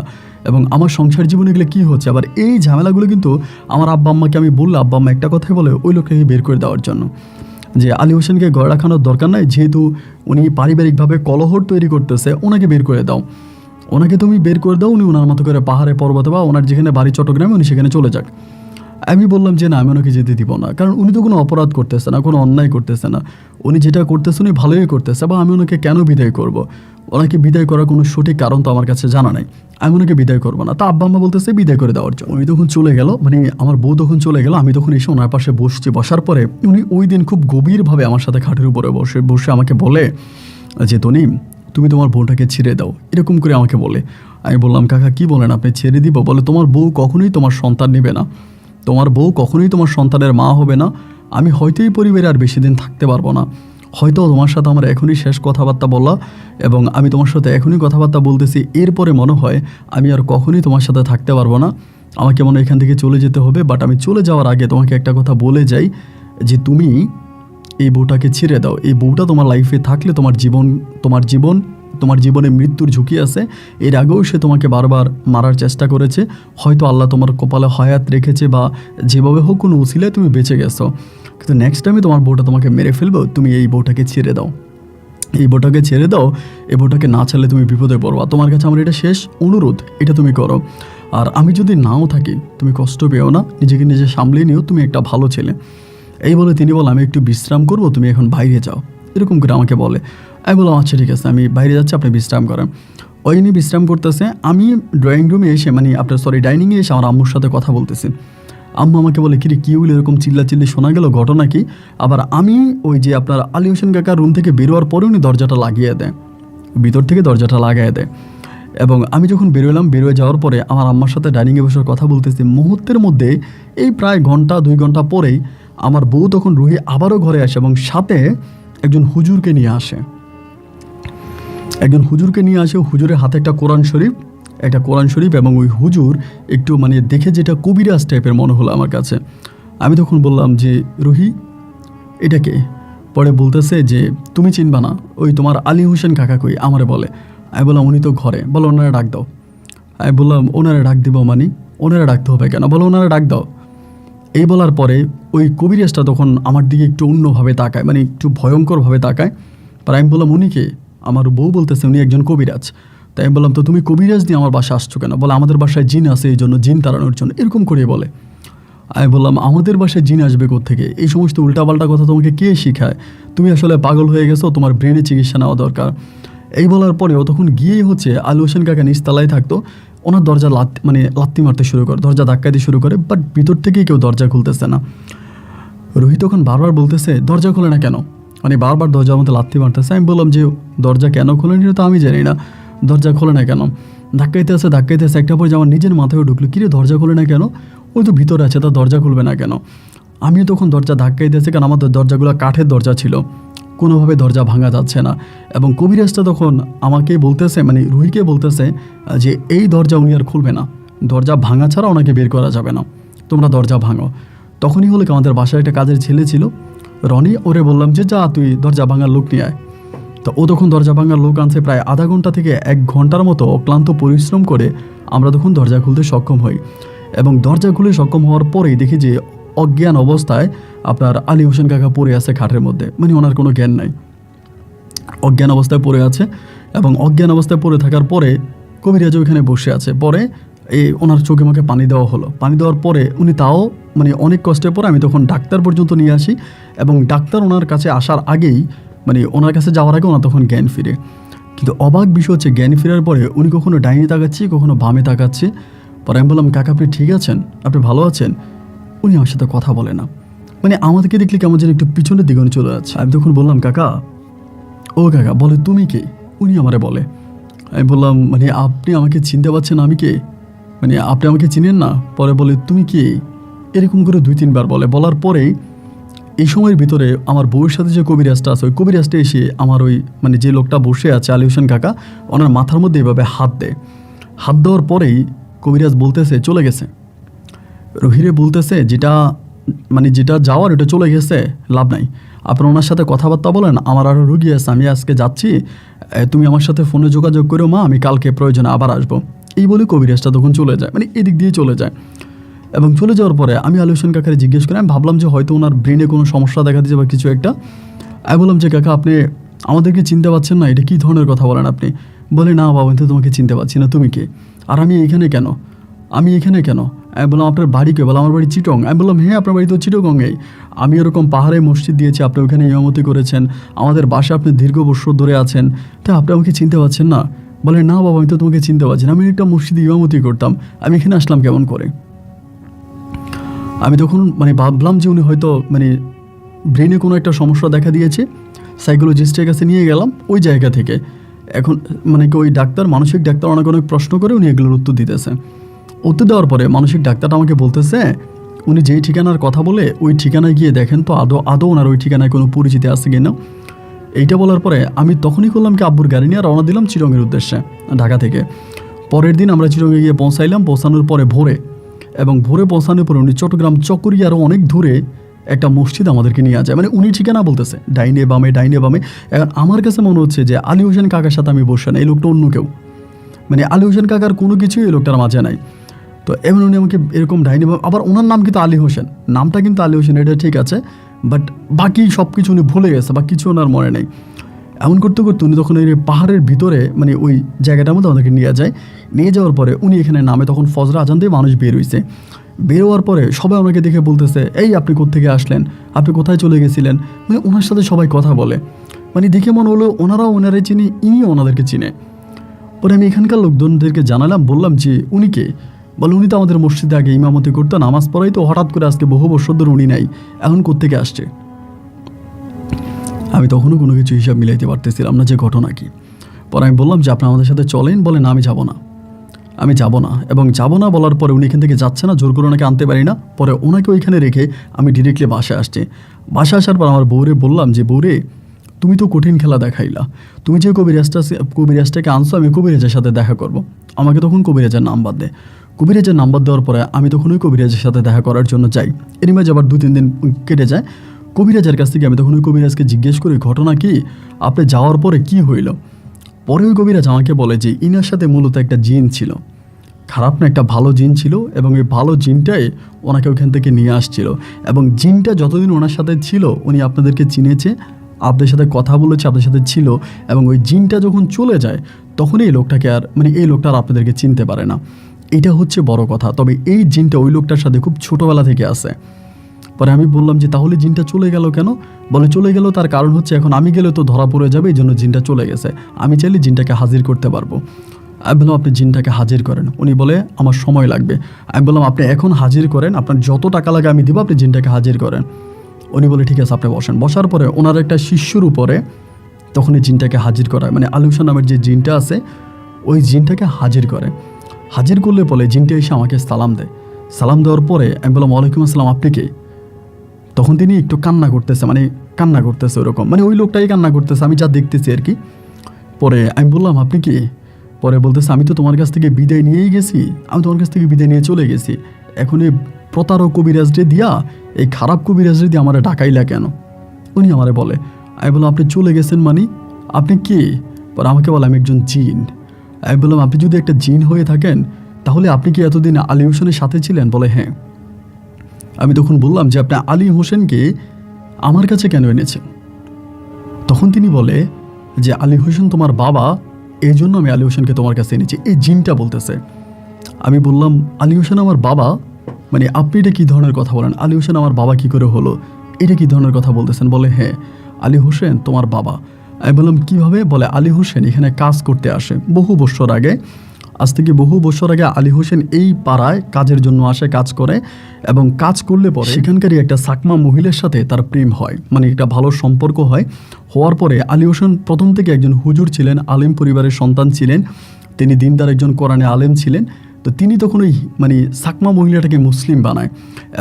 এবং আমার সংসার জীবনে এগুলো কী হচ্ছে। আবার এই ঝামেলাগুলো কিন্তু আমার আব্বা আম্মাকে আমি বললে আব্বা আম্মা একটা কথাই বলে ওই লোকটাকে বের করে দেওয়ার জন্য, যে আলী হোসেনকে ঘরে রাখানোর দরকার নাই, যেহেতু উনি পারিবারিকভাবে কলহর তৈরি করতেছে, ওনাকে বের করে দাও, ওনাকে তুমি বের করে দাও, উনি ওনার মতো করে পাহাড়ে পর্বতে বা ওনার যেখানে বাড়ি চট্টগ্রামে উনি সেখানে চলে যাক। আমি বললাম যে না, আমি ওনাকে যেতে দিব না, কারণ উনি তো কোনো অপরাধ করতেছে না, কোনো অন্যায় করতেছে না, উনি যেটা করতেছে উনি ভালোই করতেছে, বা আমি ওনাকে কেন বিদায় করব? ওনাকে বিদায় করার কোনো সঠিক কারণ তো আমার কাছে জানা নাই, আমি ওনাকে বিদায় করবো না। তা আব্বা আম্মা বলতেছে বিদায় করে দেওয়ার জন্য। উনি তখন চলে গেল, মানে আমার বউ তখন চলে গেল, আমি তখন এসে ওনার পাশে বসছি। বসার পরে উনি ওই দিন খুব গভীরভাবে আমার সাথে খাটের উপরে বসে আমাকে বলে যে তনিম তুমি তোমার বউটাকে ছেড়ে দাও, এরকম করে আমাকে বলে। আমি বললাম কাকা কি বলেন আপনি, ছেড়ে দিব? বলে তোমার বউ কখনোই তোমার সন্তান নেবে না, তোমার বউ কখনোই তোমার সন্তানের মা হবে না। আমি হয়তো এই পরিবারে আর বেশি দিন থাকতে পারবো না, হয়তো তোমার সাথে আমার এখনই শেষ কথাবার্তা বলা, এবং আমি তোমার সাথে এখনই কথাবার্তা বলতেছি, এরপরে মনে হয় আমি আর কখনোই তোমার সাথে থাকতে পারবো না, আমাকে মনে হয় এখান থেকে চলে যেতে হবে। বাট আমি চলে যাওয়ার আগে তোমাকে একটা কথা বলে যাই যে তুমি এই বউটাকে ছেড়ে দাও। এই বউটা তোমার লাইফে থাকলে তোমার জীবনে মৃত্যুর ঝুঁকি আছে। এর আগেও সে তোমাকে বারবার মারার চেষ্টা করেছে, হয়তো আল্লাহ তোমার কপালে হায়াত রেখেছে বা যেভাবে হোক কোনো উসিলায় তুমি বেঁচে গেছো, কিন্তু নেক্সট টাইমে তোমার বউটা তোমাকে মেরে ফেলবে, তুমি এই বউটাকে ছেড়ে দাও, এই বউটাকে ছেড়ে দাও, এই বউটাকে না ছাড়লে তুমি বিপদে পড়বা। তোমার কাছে আমার এটা শেষ অনুরোধ, এটা তুমি করো। আর আমি যদি নাও থাকি তুমি কষ্ট পেও না, নিজেকে নিজে সামলিয়ে নিও, তুমি একটা ভালো ছেলে। এই বলে তিনি বলে আমি একটু বিশ্রাম করবো, তুমি এখন বাইরে যাও, এরকম করে আমাকে বলে। আমি বললাম আচ্ছা ঠিক আছে, আমি বাইরে যাচ্ছি, আপনি বিশ্রাম করেন। ওই নিয়ে বিশ্রাম করতেছে, আমি ড্রয়িং রুমে এসে মানে ডাইনিংয়ে এসে আমার আম্মুর সাথে কথা বলতেছি। আম্মু আমাকে বলে কিরে কী হলো, এরকম চিল্লাচিল্লি শোনা গেল, ঘটনা কি? আবার আমি ওই যে আপনার আলী হোসেন কাকার রুম থেকে বেরোয়ার পরে উনি দরজাটা লাগিয়ে দেয়, ভিতর থেকে দরজাটা লাগিয়ে দেয়। এবং আমি যখন বেরোয় যাওয়ার পরে আমার আম্মার সাথে ডাইনিংয়ে বসে কথা বলতেছি, মুহূর্তের মধ্যে এই প্রায় 1-2 ঘন্টা পরেই আমার বউ তখন রুহি আবারও ঘরে আসে এবং সাথে একজন হুজুরকে নিয়ে আসে। হুজুরের হাতে একটা কোরআন শরীফ, এবং ওই হুজুর একটু মানে দেখে যেটা কবিরাজ টাইপের মনে হলো আমার কাছে। আমি তখন বললাম যে রুহি এটা কে? পরে বলতেছে যে তুমি চিনবা না, ওই তোমার আলী হোসেন কাকা কই, আমারে বলে। আমি বললাম উনি তো ঘরে, বলো ওনারা ডাক দাও। আমি বললাম ওনারা ডাক দিব মানে? ওনারা ডাকতে হবে কেন? বলো ওনারা ডাক দাও। এই বলার পরে ওই কবিরাজটা তখন আমার দিকে একটু অন্যভাবে তাকায়, মানে একটু ভয়ঙ্করভাবে তাকায়। পরে আমি বললাম উনি কে? আমার বউ বলতেছে উনি একজন কবিরাজ। তাই আমি বললাম তো তুমি কবিরাজ দিয়ে আমার বাসায় আসছো কেন? বলে আমাদের বাসায় জিন আছে, এই জন্য জিন তাড়ানোর জন্য, এরকম করে বলে। আমি বললাম আমাদের বাসায় জিন আসবে কোত্থেকে? এই সমস্ত উল্টাপাল্টা কথা তোমাকে কে শিখায়? তুমি আসলে পাগল হয়ে গেছো, তোমার ব্রেনে চিকিৎসা নেওয়া দরকার। এই বলার পরেও তখন গিয়েই আলী হোসেন কাকা নিচতলায় থাকতো, ওনার দরজা লাত্তি মারতে শুরু করে, দরজা ধাক্কা দিতে শুরু করে, বাট ভিতর থেকেই কেউ দরজা খুলতেছে না। রোহিত তখন বারবার বলতেছে দরজা খোলে না কেন, মানে বারবার দরজার মধ্যে লাত্তি মারতেছে। আমি বললাম যে দরজা কেন খোলেনি তো আমি জানি না, দরজা খোলে না কেন? ধাক্কাইতে আছে, একটা পরে আমার নিজের মাথায় ঢুকলো, কিরে দরজা খোলে না কেন? ওই তো ভিতরে আছে, তার দরজা খুলবে না কেন? আমিও তখন দরজা ধাক্কাইতেছে, কারণ আমাদের দরজাগুলো কাঠের দরজা ছিল, কোনোভাবে দরজা ভাঙা যাচ্ছে না। এবং কবিরাজটা তখন আমাকে বলতেছে, মানে রুহিকে বলতেছে যে এই দরজা উনি আর খুলবে না, দরজা ভাঙা ছাড়া ওনাকে বের করা যাবে না, তোমরা দরজা ভাঙো। তখনই হলো কি আমাদের বাসায় একটা কাজের ছেলে ছিল রনি, ওরে বললাম যে যা তুই দরজা ভাঙার লোক নিয়ে আয়। তো ও তখন দরজা ভাঙার লোক আনছে, প্রায় আধা ঘন্টা থেকে 1 ঘন্টার মতো অক্লান্ত পরিশ্রম করে আমরা তখন দরজা খুলতে সক্ষম হই। এবং দরজা খুলে সক্ষম হওয়ার পরেই দেখি যে অজ্ঞান অবস্থায় আপনার আলী হোসেন কাকা পড়ে আছে খাটের মধ্যে, মানে ওনার কোনো জ্ঞান নাই। অজ্ঞান অবস্থায় পড়ে আছে, এবং অজ্ঞান অবস্থায় পড়ে থাকার পরে কবিরাজ ওইখানে বসে আছে। পরে ওনার চোখে মুখে পানি দেওয়া হলো। পানি দেওয়ার পরে উনি তাও অনেক কষ্টের পরে আমি তখন ডাক্তার পর্যন্ত নিয়ে আসি, এবং ডাক্তার ওনার কাছে আসার আগেই ওনার কাছে যাওয়ার আগে ওনার তখন জ্ঞান ফিরে। কিন্তু অবাক বিষয় হচ্ছে, জ্ঞান ফেরার পরে উনি কখনো ডাইনে তাকাচ্ছি, কখনো বামে তাকাচ্ছে। পরে আমি বললাম, কাকা আপনি ঠিক আছেন, আপনি ভালো আছেন? উনি আমার সাথে কথা বলে না, আমাদেরকে দেখলে কেমন যেন একটু পিছনের দিকে চলে যাচ্ছে। আমি তখন বললাম, কাকা, ও কাকা, বলে তুমি কে? উনি আমারে বলে। আমি বললাম, আপনি আমাকে চিনতে পারছেন? আমি কে? আপনি আমাকে চিনেন না? পরে বলে, তুমি কে? এরকম করে 2-3 বার বলে। বলার পরেই এই সময়ের ভিতরে আমার বউয়ের সাথে যে কবিরাজটা আছে, ওই কবিরাজটা এসে আমার ওই যে লোকটা বসে আছে আলী হোসেন কাকা, ওনার মাথার মধ্যে এভাবে হাত দেয়। হাত দেওয়ার পরেই কবিরাজ বলতেছে চলে গেছে। রহিরে বলতেছে যেটা যেটা যাওয়ার ওটা চলে গেছে, লাভ নাই, আপনার ওনার সাথে কথাবার্তা বলেন, আমার আরও রুগী আছে, আমি আজকে যাচ্ছি, তুমি আমার সাথে ফোনে যোগাযোগ করো মা, আমি কালকে প্রয়োজনে আবার আসবো। এই বলে কবিরাজটা তখন চলে যায়, এদিক দিয়ে চলে যায়। এবং চলে যাওয়ার পরে আমি আলী হোসেন কাকারে জিজ্ঞেস করি, আমি ভাবলাম যে হয়তো ওনার ব্রেনে কোনো সমস্যা দেখা দিয়েছে বা কিছু একটা। আমি বললাম যে, কাকা আপনি আমাদেরকে চিনতে পারছেন না, এটা কী ধরনের কথা বলেন আপনি? বলে, না বাবা, আমি তো তোমাকে চিনতে পারছি না, তুমি কে? আর আমি এখানে কেন? আমি বললাম, আপনার বাড়ি কে? বলে, আমার বাড়ি চিটং। আমি বললাম, হ্যাঁ আপনার বাড়ি তো চিটগংয়েই। আমি এরকম পাহাড়ে মসজিদ দিয়েছি, আপনি ওখানে ইমামতি করেছেন, আমাদের বাসায় আপনি দীর্ঘ বছর ধরে আছেন, তাই আপনি আমাকে চিনতে পারছেন না? বলে, না বাবা, আমি তো তোমাকে চিনতে পারছি না, আমি একটা মসজিদে ইমামতি করতাম, আমি এখানে আসলাম কেমন করে? আমি তখন ভাবলাম যে উনি হয়তো ব্রেনে কোনো একটা সমস্যা দেখা দিয়েছে। সাইকোলজিস্টের কাছে নিয়ে গেলাম ওই জায়গা থেকে। এখন ওই ডাক্তার, মানসিক ডাক্তার, অনেক প্রশ্ন করে উনি এগুলোর উত্তর দিতেছে। উত্তর দেওয়ার পরে মানসিক ডাক্তারটা আমাকে বলতেছে, উনি যেই ঠিকানার কথা বলে ওই ঠিকানায় গিয়ে দেখেন তো আদৌ ওনার ওই ঠিকানায় কোনো পরিচিতি আছে কি না। এইটা বলার পরে আমি তখনই করলাম কি, আব্বুর গাড়ি নিয়ে রওনা দিলাম চিরঙের উদ্দেশ্যে, ঢাকা থেকে। পরের দিন আমরা চিরঙে গিয়ে পৌঁছাইলাম। পৌঁছানোর পরে ভোরে পৌঁছানোর পরে উনি চট্টগ্রাম চকরিয়া আরও অনেক দূরে একটা মসজিদ আমাদেরকে নিয়ে যায়। উনি ঠিকানা বলতেছে ডাইনে বামে। এখন আমার কাছে মনে হচ্ছে যে আলী হোসেন কাকার সাথে আমি বসে না, এই লোকটা অন্য কেউ। আলী হোসেন কাকার কোনো কিছুই এই লোকটার মাঝে নাই। তো এমন উনি আমাকে এরকম ডাইনে বামে, আবার ওনার নাম কিন্তু আলী হোসেন, নামটা কিন্তু আলী হোসেন, এটা ঠিক আছে, বাট বাকি সব কিছু উনি ভুলে গেছে বা কিছু ওনার মনে নেই। এমন করতে করতে উনি তখন ওই পাহাড়ের ভিতরে ওই জায়গাটার মধ্যে আমাদেরকে নিয়ে যাওয়ার পরে উনি এখানে নামে তখন ফজর আজান দিয়ে মানুষ বের হয়েছে। বেরোয়ার পরে সবাই ওনাকে দেখে বলতেছে, এই আপনি কোত্থেকে আসলেন, আপনি কোথায় চলে গেছিলেন? ওনার সাথে সবাই কথা বলে, দেখে মনে হলো ওনারাই চিনি, ইনিও ওনাদেরকে চিনে। পরে আমি এখানকার লোকজনদেরকে জানালাম, বললাম যে উনি কে? বলে, উনি তো আমাদের মসজিদে আগে ইমামতি করতো, নামাজ পড়াই, তো হঠাৎ করে আজকে বহু বছর ধরে উনি নাই, এখন কোত্থেকে আসছে? আমি তখনও কোনো কিছু হিসাব মিলাইতে পারতেছিলাম না যে ঘটনা কি। পরে আমি বললাম যে আপনি আমাদের সাথে চলেন। বলে, না আমি যাব না। এবং যাব না বলার পরে উনি এখান থেকে যাচ্ছে না, জোর করে ওনাকে আনতে পারি না। পরে ওনাকে ওইখানে রেখে আমি ডিরেক্টলি বাসায় আসছি। বাসায় আসার পর আমার বউরে বললাম যে, বউরে তুমি তো কঠিন খেলা দেখাইলা, তুমি যে কবিরাজটাকে আনছো, আমি কবিরাজের সাথে দেখা করব। আমাকে তখন কবিরাজের নাম্বার দেয়। কবিরাজের নাম্বার দেওয়ার পরে আমি তখন ওই কবিরাজের সাথে দেখা করার জন্য যাই। এর মাঝে আবার 2-3 দিন কেটে যায়। কবিরাজের কাছ থেকে আমি তখন ওই কবিরাজকে জিজ্ঞেস করি, ঘটনা কি, আপনি যাওয়ার পরে কি হইল? পরে ওই কবিরাজ আমাকে বলে যে ইনার সাথে মূলত একটা জিন ছিল, খারাপ না, একটা ভালো জিন ছিল, এবং এই ভালো জিনটাই ওনাকে ওখান থেকে নিয়ে আসছিল। এবং জিনটা যতদিন ওনার সাথে ছিল, উনি আপনাদেরকে চিনেছে, আপনাদের সাথে কথা বলেছে, আপনাদের সাথে ছিল, এবং ওই জিনটা যখন চলে যায় তখন এই লোকটাকে আর এই লোকটা আর আপনাদেরকে চিনতে পারে না। এটা হচ্ছে বড় কথা। তবে এই জিনটা ওই লোকটার সাথে খুব ছোটোবেলা থেকে আছে। পরে আমি বললাম যে তাহলে জিনটা চলে গেল কেন? বলে, চলে গেল তার কারণ হচ্ছে এখন আমি গেলে তো ধরা পড়ে যাবে, এই জন্য জিনটা চলে গেছে, আমি চাইলে জিনটাকে হাজির করতে পারবো। আমি বললাম, আপনি জিনটাকে হাজির করেন। উনি বলে, আমার সময় লাগবে। আমি বললাম, আপনি এখন হাজির করেন, আপনার যত টাকা লাগে আমি দিব, আপনি জিনটাকে হাজির করেন। উনি বলে, ঠিক আছে আপনি বসেন। বসার পরে ওনার একটা শিষ্যর উপরে তখন এই জিনটাকে হাজির করায়, আলী হোসেন নামের যে জিনটা আছে ওই জিনটাকে হাজির করে। হাজির করলে বলে জিনটা এসে আমাকে সালাম দেয়। সালাম দেওয়ার পরে আমি বললাম, ওয়ালাইকুম আসসালাম, আপনি কে? তখন তিনি একটু কান্না করতেছে ওরকম, ওই লোকটাই কান্না করতেছে, আমি যা দেখতেছি আর কি। পরে আমি বললাম, আপনি কি? পরে বলতেছে, আমি তো তোমার কাছ থেকে বিদায় নিয়েই গেছি, আমি তোমার কাছ থেকে বিদায় নিয়ে চলে গেছি, এখন এই প্রতারক কবিরাজরে দিয়া, এই খারাপ কবিরাজরে দিয়ে আমার ডাকাইলা কেন? উনি আমারে বলে। আমি বললাম, আপনি চলে গেছেন আপনি কে? পরে আমাকে বলে, আমি একজন জিন। আমি বললাম, আপনি যদি একটা জিন হয়ে থাকেন তাহলে আপনি কি এতদিন আলী হোসেনের সাথে ছিলেন? বলে, হ্যাঁ। আমি তখন বললাম যে আপনি আলী হোসেনকে আমার কাছে কেন এনেছেন? তখন তিনি বলে, যে আলী হোসেন তোমার বাবা, এই জন্য আমি আলী হোসেনকে তোমার কাছে এনেছি। এই জিনটা বলতেছে। আমি বললাম, আলী হোসেন আমার বাবা? মানে আপনি এটা কী ধরনের কথা বলেন? আলী হোসেন আমার বাবা কী করে হলো? এটা কী ধরনের কথা বলতেছেন? বলে হ্যাঁ, আলী হোসেন তোমার বাবা। আমি বললাম কীভাবে? বলে আলী হোসেন এখানে কাজ করতে আসে বহু বছর আগে, আজ থেকে বহু বছর আগে আলী হোসেন এই পাড়ায় কাজের জন্য আসে, কাজ করে, এবং কাজ করলে পরে সেখানকারই একটা সাকমা মহিলার সাথে তার প্রেম হয়, মানে একটা ভালো সম্পর্ক হয়। হওয়ার পরে আলী হোসেন প্রথম থেকে একজন হুজুর ছিলেন, আলেম পরিবারের সন্তান ছিলেন, তিনি দিনদার একজন কোরআনে আলেম ছিলেন। তো তিনি তখন ওই মানে সাকমা মহিলাটাকে মুসলিম বানায়,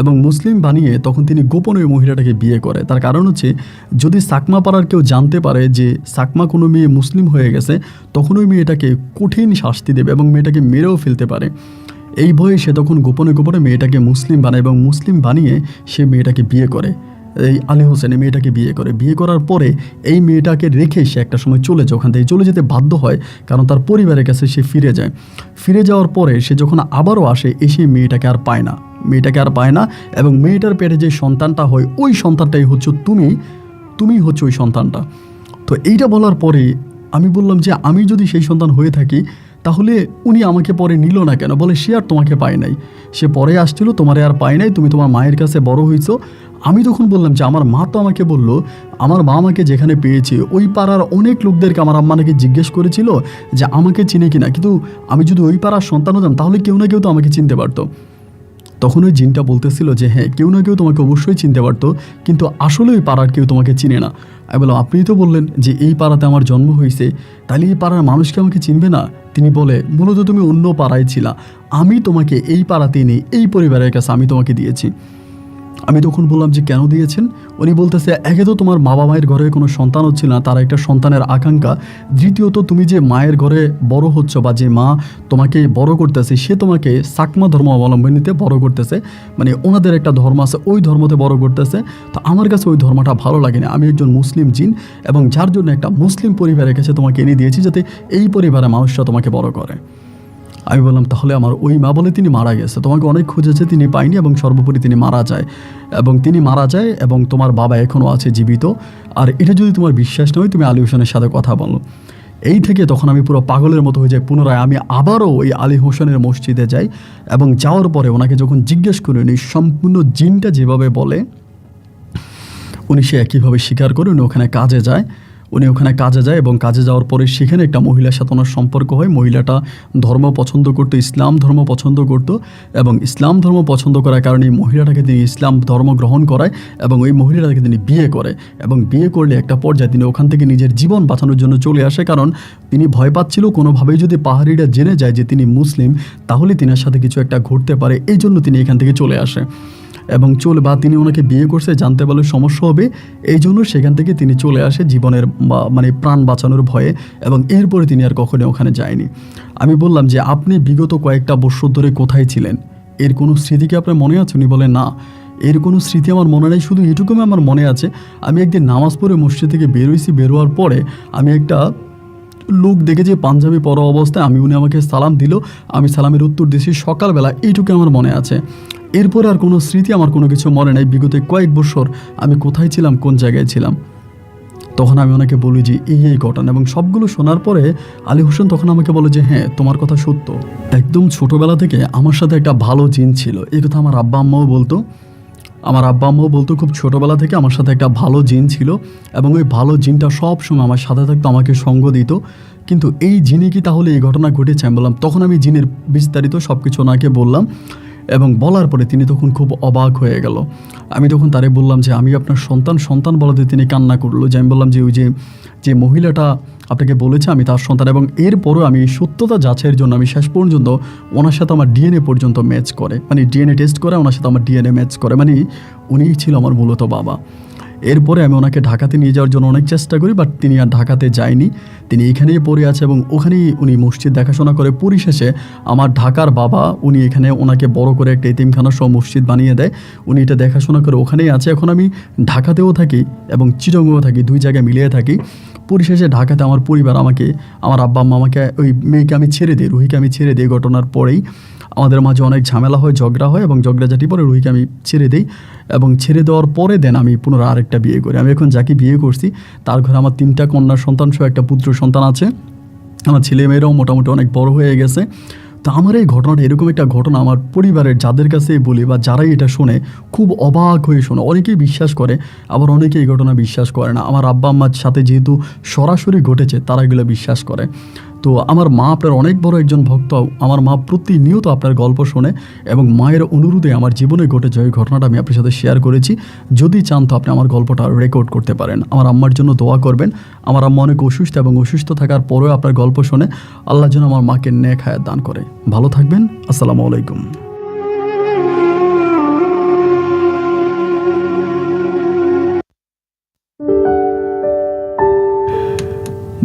এবং মুসলিম বানিয়ে তখন তিনি গোপনে ওই মহিলাটাকে বিয়ে করে। তার কারণ হচ্ছে, যদি সাকমা পাড়ার কেউ জানতে পারে যে সাকমা কোনো মেয়ে মুসলিম হয়ে গেছে, তখন ওই মেয়েটাকে কঠিন শাস্তি দেবে এবং মেয়েটাকে মেরেও ফেলতে পারে। এই ভয়ে সে তখন গোপনে গোপনে মেয়েটাকে মুসলিম বানায়, এবং মুসলিম বানিয়ে সে মেয়েটাকে বিয়ে করে। এই আলী হোসেন এই মেয়েটাকে বিয়ে করে। বিয়ে করার পরে এই মেয়েটাকে রেখে সে একটা সময় চলে যায়, ওখান থেকে চলে যেতে বাধ্য হয়, কারণ তার পরিবারের কাছে সে ফিরে যায়। ফিরে যাওয়ার পরে সে যখন আবারও আসে, এসে মেয়েটাকে আর পায় না, এবং মেয়েটার পেটে যে সন্তানটা হয়, ওই সন্তানটাই হচ্ছে তুমি হচ্ছে ওই সন্তানটা। তো এইটা বলার পরে আমি বললাম যে আমি যদি সেই সন্তান হয়ে থাকি, তাহলে উনি আমাকে পরে নিল না কেন? বলে সে আর তোমাকে পায় নাই, সে পরে আসছিল, তোমারে আর পায় নাই, তুমি তোমার মায়ের কাছে বড় হয়েছো। আমি তখন বললাম যে আমার মা তো আমাকে বললো, আমার মা আমাকে যেখানে পেয়েছে ওই পাড়ার অনেক লোকদেরকে আমার আম্মা নাকি জিজ্ঞেস করেছিল যে আমাকে চিনে কিনা, কিন্তু আমি যদি ওই পাড়ার সন্তান হতাম তাহলে কেউ না কেউ তো আমাকে চিনতে পারতো। তখন ওই জিনটা বলতেছিল যে হ্যাঁ, কেউ না কেউ তোমাকে অবশ্যই চিনতে পারতো, কিন্তু আসলে ওই পাড়ার কেউ তোমাকে চিনে না। আমি বললাম, আপনিই তো বললেন যে এই পাড়াতে আমার জন্ম হয়েছে, তাহলে এই পাড়ার মানুষকে আমাকে চিনবে না? তিনি বলে, মূলত তুমি অন্য পাড়ায় ছিলা, আমি তোমাকে এই পাড়াতে নেই, এই পরিবারের কাছে আমি তোমাকে দিয়েছি। আমি তখন বললাম যে কেন দিয়েছেন? উনি বলতেছে, একে তো তোমার বাবা মায়ের ঘরে কোনো সন্তান হচ্ছিল না, তারা একটা সন্তানের আকাঙ্ক্ষা। দ্বিতীয়ত তুমি যে মায়ের ঘরে বড় হচ্ছ, বা যে মা তোমাকে বড় করতেছে, সে তোমাকে সাকমা ধর্ম অবলম্বনীতে বড় করতেছে, মানে ওনাদের একটা ধর্ম আছে, ওই ধর্মতে বড় করতেছে। তো আমার কাছে ওই ধর্মটা ভালো লাগেনি। আমি একজন মুসলিম জিন, এবং যার জন্য একটা মুসলিম পরিবারের কাছে তোমাকে এনে দিয়েছি, যাতে এই পরিবারের মানুষরা তোমাকে বড় করে। আমি বললাম, তাহলে আমার ওই মা বলে তিনি মারা গেছে, তোমাকে অনেক খুঁজেছে, তিনি পায়নি, এবং সর্বোপরি তিনি মারা যায়, এবং তোমার বাবা এখনও আছে জীবিত। আর এটা যদি তোমার বিশ্বাস নয়, তুমি আলী হোসেনের সাথে কথা বলো। এই থেকে তখন আমি পুরো পাগলের মতো হয়ে যাই। পুনরায় আমি আবারও ওই আলী হোসেনের মসজিদে যাই, এবং যাওয়ার পরে ওনাকে যখন জিজ্ঞেস করি, উনি সম্পূর্ণ জিনটা যেভাবে বলে উনি সে একইভাবে স্বীকার করে উনি ওখানে কাজে যায়। এবং কাজে যাওয়ার পরে সেখানে একটা মহিলার সাথে ওনার সম্পর্ক হয়। মহিলাটা ধর্ম পছন্দ করতো, ইসলাম ধর্ম পছন্দ করতো, এবং ইসলাম ধর্ম পছন্দ করার কারণে এই মহিলাটাকে তিনি ইসলাম ধর্ম গ্রহণ করায়, এবং ওই মহিলাটাকে তিনি বিয়ে করে। এবং বিয়ে করলে একটা পর্যায়ে তিনি ওখান থেকে নিজের জীবন বাঁচানোর জন্য চলে আসে, কারণ তিনি ভয় পাচ্ছিল কোনোভাবেই যদি পাহাড়িরা জেনে যায় যে তিনি মুসলিম, তাহলে তিনার সাথে কিছু একটা ঘটতে পারে। এই জন্য তিনি এখান থেকে চলে আসে, এবং তিনি ওনাকে বিয়ে করছে জানতে পারলে সমস্যা হবে, এই জন্য সেখান থেকে তিনি চলে আসে জীবনের মানে প্রাণ বাঁচানোর ভয়ে, এবং এরপরে তিনি আর কখনো ওখানে যায়নি। আমি বললাম যে আপনি বিগত কয়েকটা বছর ধরে কোথায় ছিলেন? এর কোনো স্মৃতি কি আপনার মনে আছে? উনি বলে না, এর কোনো স্মৃতি আমার মনে নেই, শুধু এটুকু আমার মনে আছে, আমি একদিন নামাজ পড়ে মসজিদ থেকে বেরোয়ার পরে আমি একটা লোক দেখেছি পাঞ্জাবি পরা অবস্থায়, উনি আমাকে সালাম দিল, আমি সালামের উত্তর দিয়েছি সকালবেলা, এইটুকু আমার মনে আছে। এরপরে আর কোনো স্মৃতি আমার কোনো কিছু মনে নাই, বিগত কয়েক বছর আমি কোথায় ছিলাম, কোন জায়গায় ছিলাম। তখন আমি ওনাকে বলি যে এই ঘটনা, এবং সবগুলো শোনার পরে আলী হোসেন তখন আমাকে বলে যে হ্যাঁ, তোমার কথা সত্য, একদম ছোটোবেলা থেকে আমার সাথে একটা ভালো জিন ছিল। এই কথা আমার আব্বা আম্মাও বলতো, খুব ছোটোবেলা থেকে আমার সাথে একটা ভালো জিন ছিল, এবং ওই ভালো জিনটা সব সময় আমার সাথে থাকতো, আমাকে সঙ্গ দিত। কিন্তু এই জিনে কি তাহলে এই ঘটনা ঘটেছে? আমি বললাম, তখন আমি জিনের বিস্তারিত সব কিছু ওনাকে বললাম, এবং বলার পরে তিনি তখন খুব অবাক হয়ে গেল। আমি তখন তারে বললাম যে আমি আপনার সন্তান বলাতে তিনি কান্না করলো, যে আমি বললাম যে ওই যে মহিলাটা আপনাকে বলেছে আমি তার সন্তান, এবং এরপরও আমি সত্যতা যাচাইয়ের জন্য আমি শেষ পর্যন্ত ওনার সাথে আমার ডিএনএ পর্যন্ত ম্যাচ করে, মানে ডিএনএ টেস্ট করে ওনার সাথে আমার ডিএনএ ম্যাচ করে, মানে উনিই ছিল আমার মূলত বাবা। এরপরে আমি ওনাকে ঢাকাতে নিয়ে যাওয়ার জন্য অনেক চেষ্টা করি, বাট তিনি আর ঢাকাতে যায়নি, তিনি এখানেই পড়ে আছে, এবং ওখানেই উনি মসজিদ দেখাশোনা করে। পরিশেষে আমার ঢাকার বাবা উনি এখানে ওনাকে বড় করে একটা এতিমখানা সহ মসজিদ বানিয়ে দেয়, উনি এটা দেখাশোনা করে ওখানেই আছে। এখন আমি ঢাকাতেও থাকি এবং চিটাগংয়েও থাকি, দুই জায়গায় মিলিয়ে থাকি। পরিশেষে ঢাকাতে আমার পরিবার আমাকে, আমার আব্বা আম্মা আমাকে, ওই মেয়েকে আমি ছেড়ে দিই, রুহিকে আমি ছেড়ে দিই। ঘটনার পরেই আমাদের মাঝে অনেক ঝামেলা হয়, ঝগড়া হয়, এবং ঝগড়াঝাটি পরে রুহিকে আমি ছেড়ে দিই। এবং ছেড়ে দেওয়ার পরে দেন আমি পুনরায় আরেকটা বিয়ে করি। আমি এখন যাকে বিয়ে করছি তার ঘরে আমার 3টা কন্যা সন্তান সহ একটা পুত্র সন্তান আছে। আমার ছেলে মেয়েরাও মোটামুটি অনেক বড় হয়ে গেছে। তো আমার এই ঘটনাটা, এরকম একটা ঘটনা আমার পরিবারের যাদের কাছে বলি বা যারাই এটা শোনে খুব অবাক হয়ে শোনে। অনেকেই বিশ্বাস করে, আবার অনেকে এই ঘটনা বিশ্বাস করে না। আমার আব্বা আম্মার সাথে যেহেতু সরাসরি ঘটেছে তারা এগুলো বিশ্বাস করে। তো আমার মা আপনার অনেক বড় একজন ভক্ত। আমার মা প্রতিনিয়ত আপনার গল্প শোনে এবং মায়ের অনুরোধে আমার জীবনে ঘটে যাওয়া এই ঘটনাটা আমি আপনার সাথে শেয়ার করেছি। যদি চান তো আপনি আমার গল্পটা রেকর্ড করতে পারেন। আমার আম্মার জন্য দোয়া করবেন। আমার আম্মা অনেক অসুস্থ, এবং অসুস্থ থাকার পরেও আপনার গল্প শুনে আল্লাহ যেন আমার মাকে নেক হায়াত দান করে। ভালো থাকবেন। আসসালামু আলাইকুম।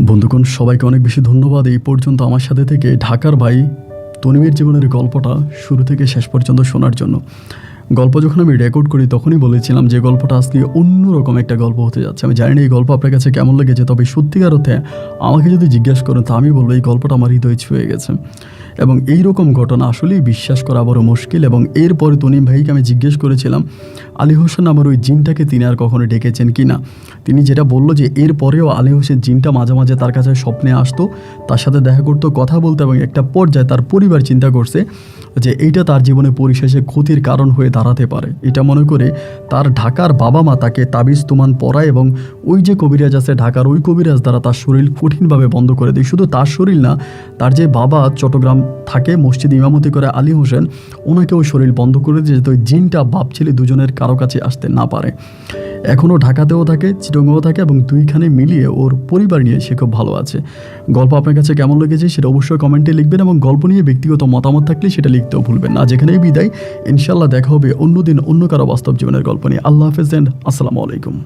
বন্ধুগণ, সবাইকে অনেক বেশি ধন্যবাদ এই পর্যন্ত আমার সাথে থেকে ঢাকার ভাই তনিমের জীবনের গল্পটা শুরু থেকে শেষ পর্যন্ত শোনার জন্য। গল্প যখন আমি রেকর্ড করি তখনই বলেছিলাম যে গল্পটা আজকে অন্যরকম একটা গল্প হতে যাচ্ছে। আমি জানি না এই গল্প আপনার কাছে কেমন লেগেছে, তবে সত্যিকার অর্থে আমাকে যদি জিজ্ঞেস করেন তো আমি বলবো এই গল্পটা আমার হৃদয় ছুঁয়ে গেছে। এবং এই রকম ঘটনা আসলেই বিশ্বাস করা বড় মুশকিল। এবং এরপরে তনিম ভাইকে আমি জিজ্ঞেস করেছিলাম আলী হোসেন নামের ওই জিনটাকে তিনি আর কখনো ডেকেছেন কি না। তিনি যেটা বললো যে এরপরেও আলী হোসেন জিনটা মাঝে মাঝে তার কাছে স্বপ্নে আসতো, তার সাথে দেখা করতো, কথা বলতো, এবং একটা পর্যায়ে তার পরিবার চিন্তা করছে যে এইটা তার জীবনে পরিশেষে ক্ষতির কারণ হয়ে দাঁড়াতে পারে। এটা মনে করে তার ঢাকার বাবা মা তাকে তাবিজ তুমান পরায়, এবং ওই যে কবিরাজ আছে ঢাকার, ওই কবিরাজ দ্বারা তার শরীর কঠিনভাবে বন্ধ করে দেয়। শুধু তার শরীর না, তার যে বাবা চট্টগ্রাম থাকে, মসজিদ ইমামতি করে আলী হোসেন, ওনাকেও শরীর বন্ধ করে দিয়ে যেত ওই জিনটা বাপ ছেলে দুজনের কারো কাছে আসতে না পারে। এখনও ঢাকাতেও থাকে, চিটংয়েও থাকে, এবং দুইখানে মিলিয়ে ওর পরিবার নিয়ে সে খুব ভালো আছে। গল্প আপনার কাছে কেমন লেগেছে সেটা অবশ্যই কমেন্টে লিখবেন, এবং গল্প নিয়ে ব্যক্তিগত মতামত থাকলে সেটা লিখতেও ভুলবেন না। যেখানেই বিদায়, ইনশাল্লাহ দেখা হবে অন্যদিন অন্য কারো বাস্তব জীবনের গল্প নিয়ে। আল্লাহ হাফেজ এন্ড আসসালামু আলাইকুম।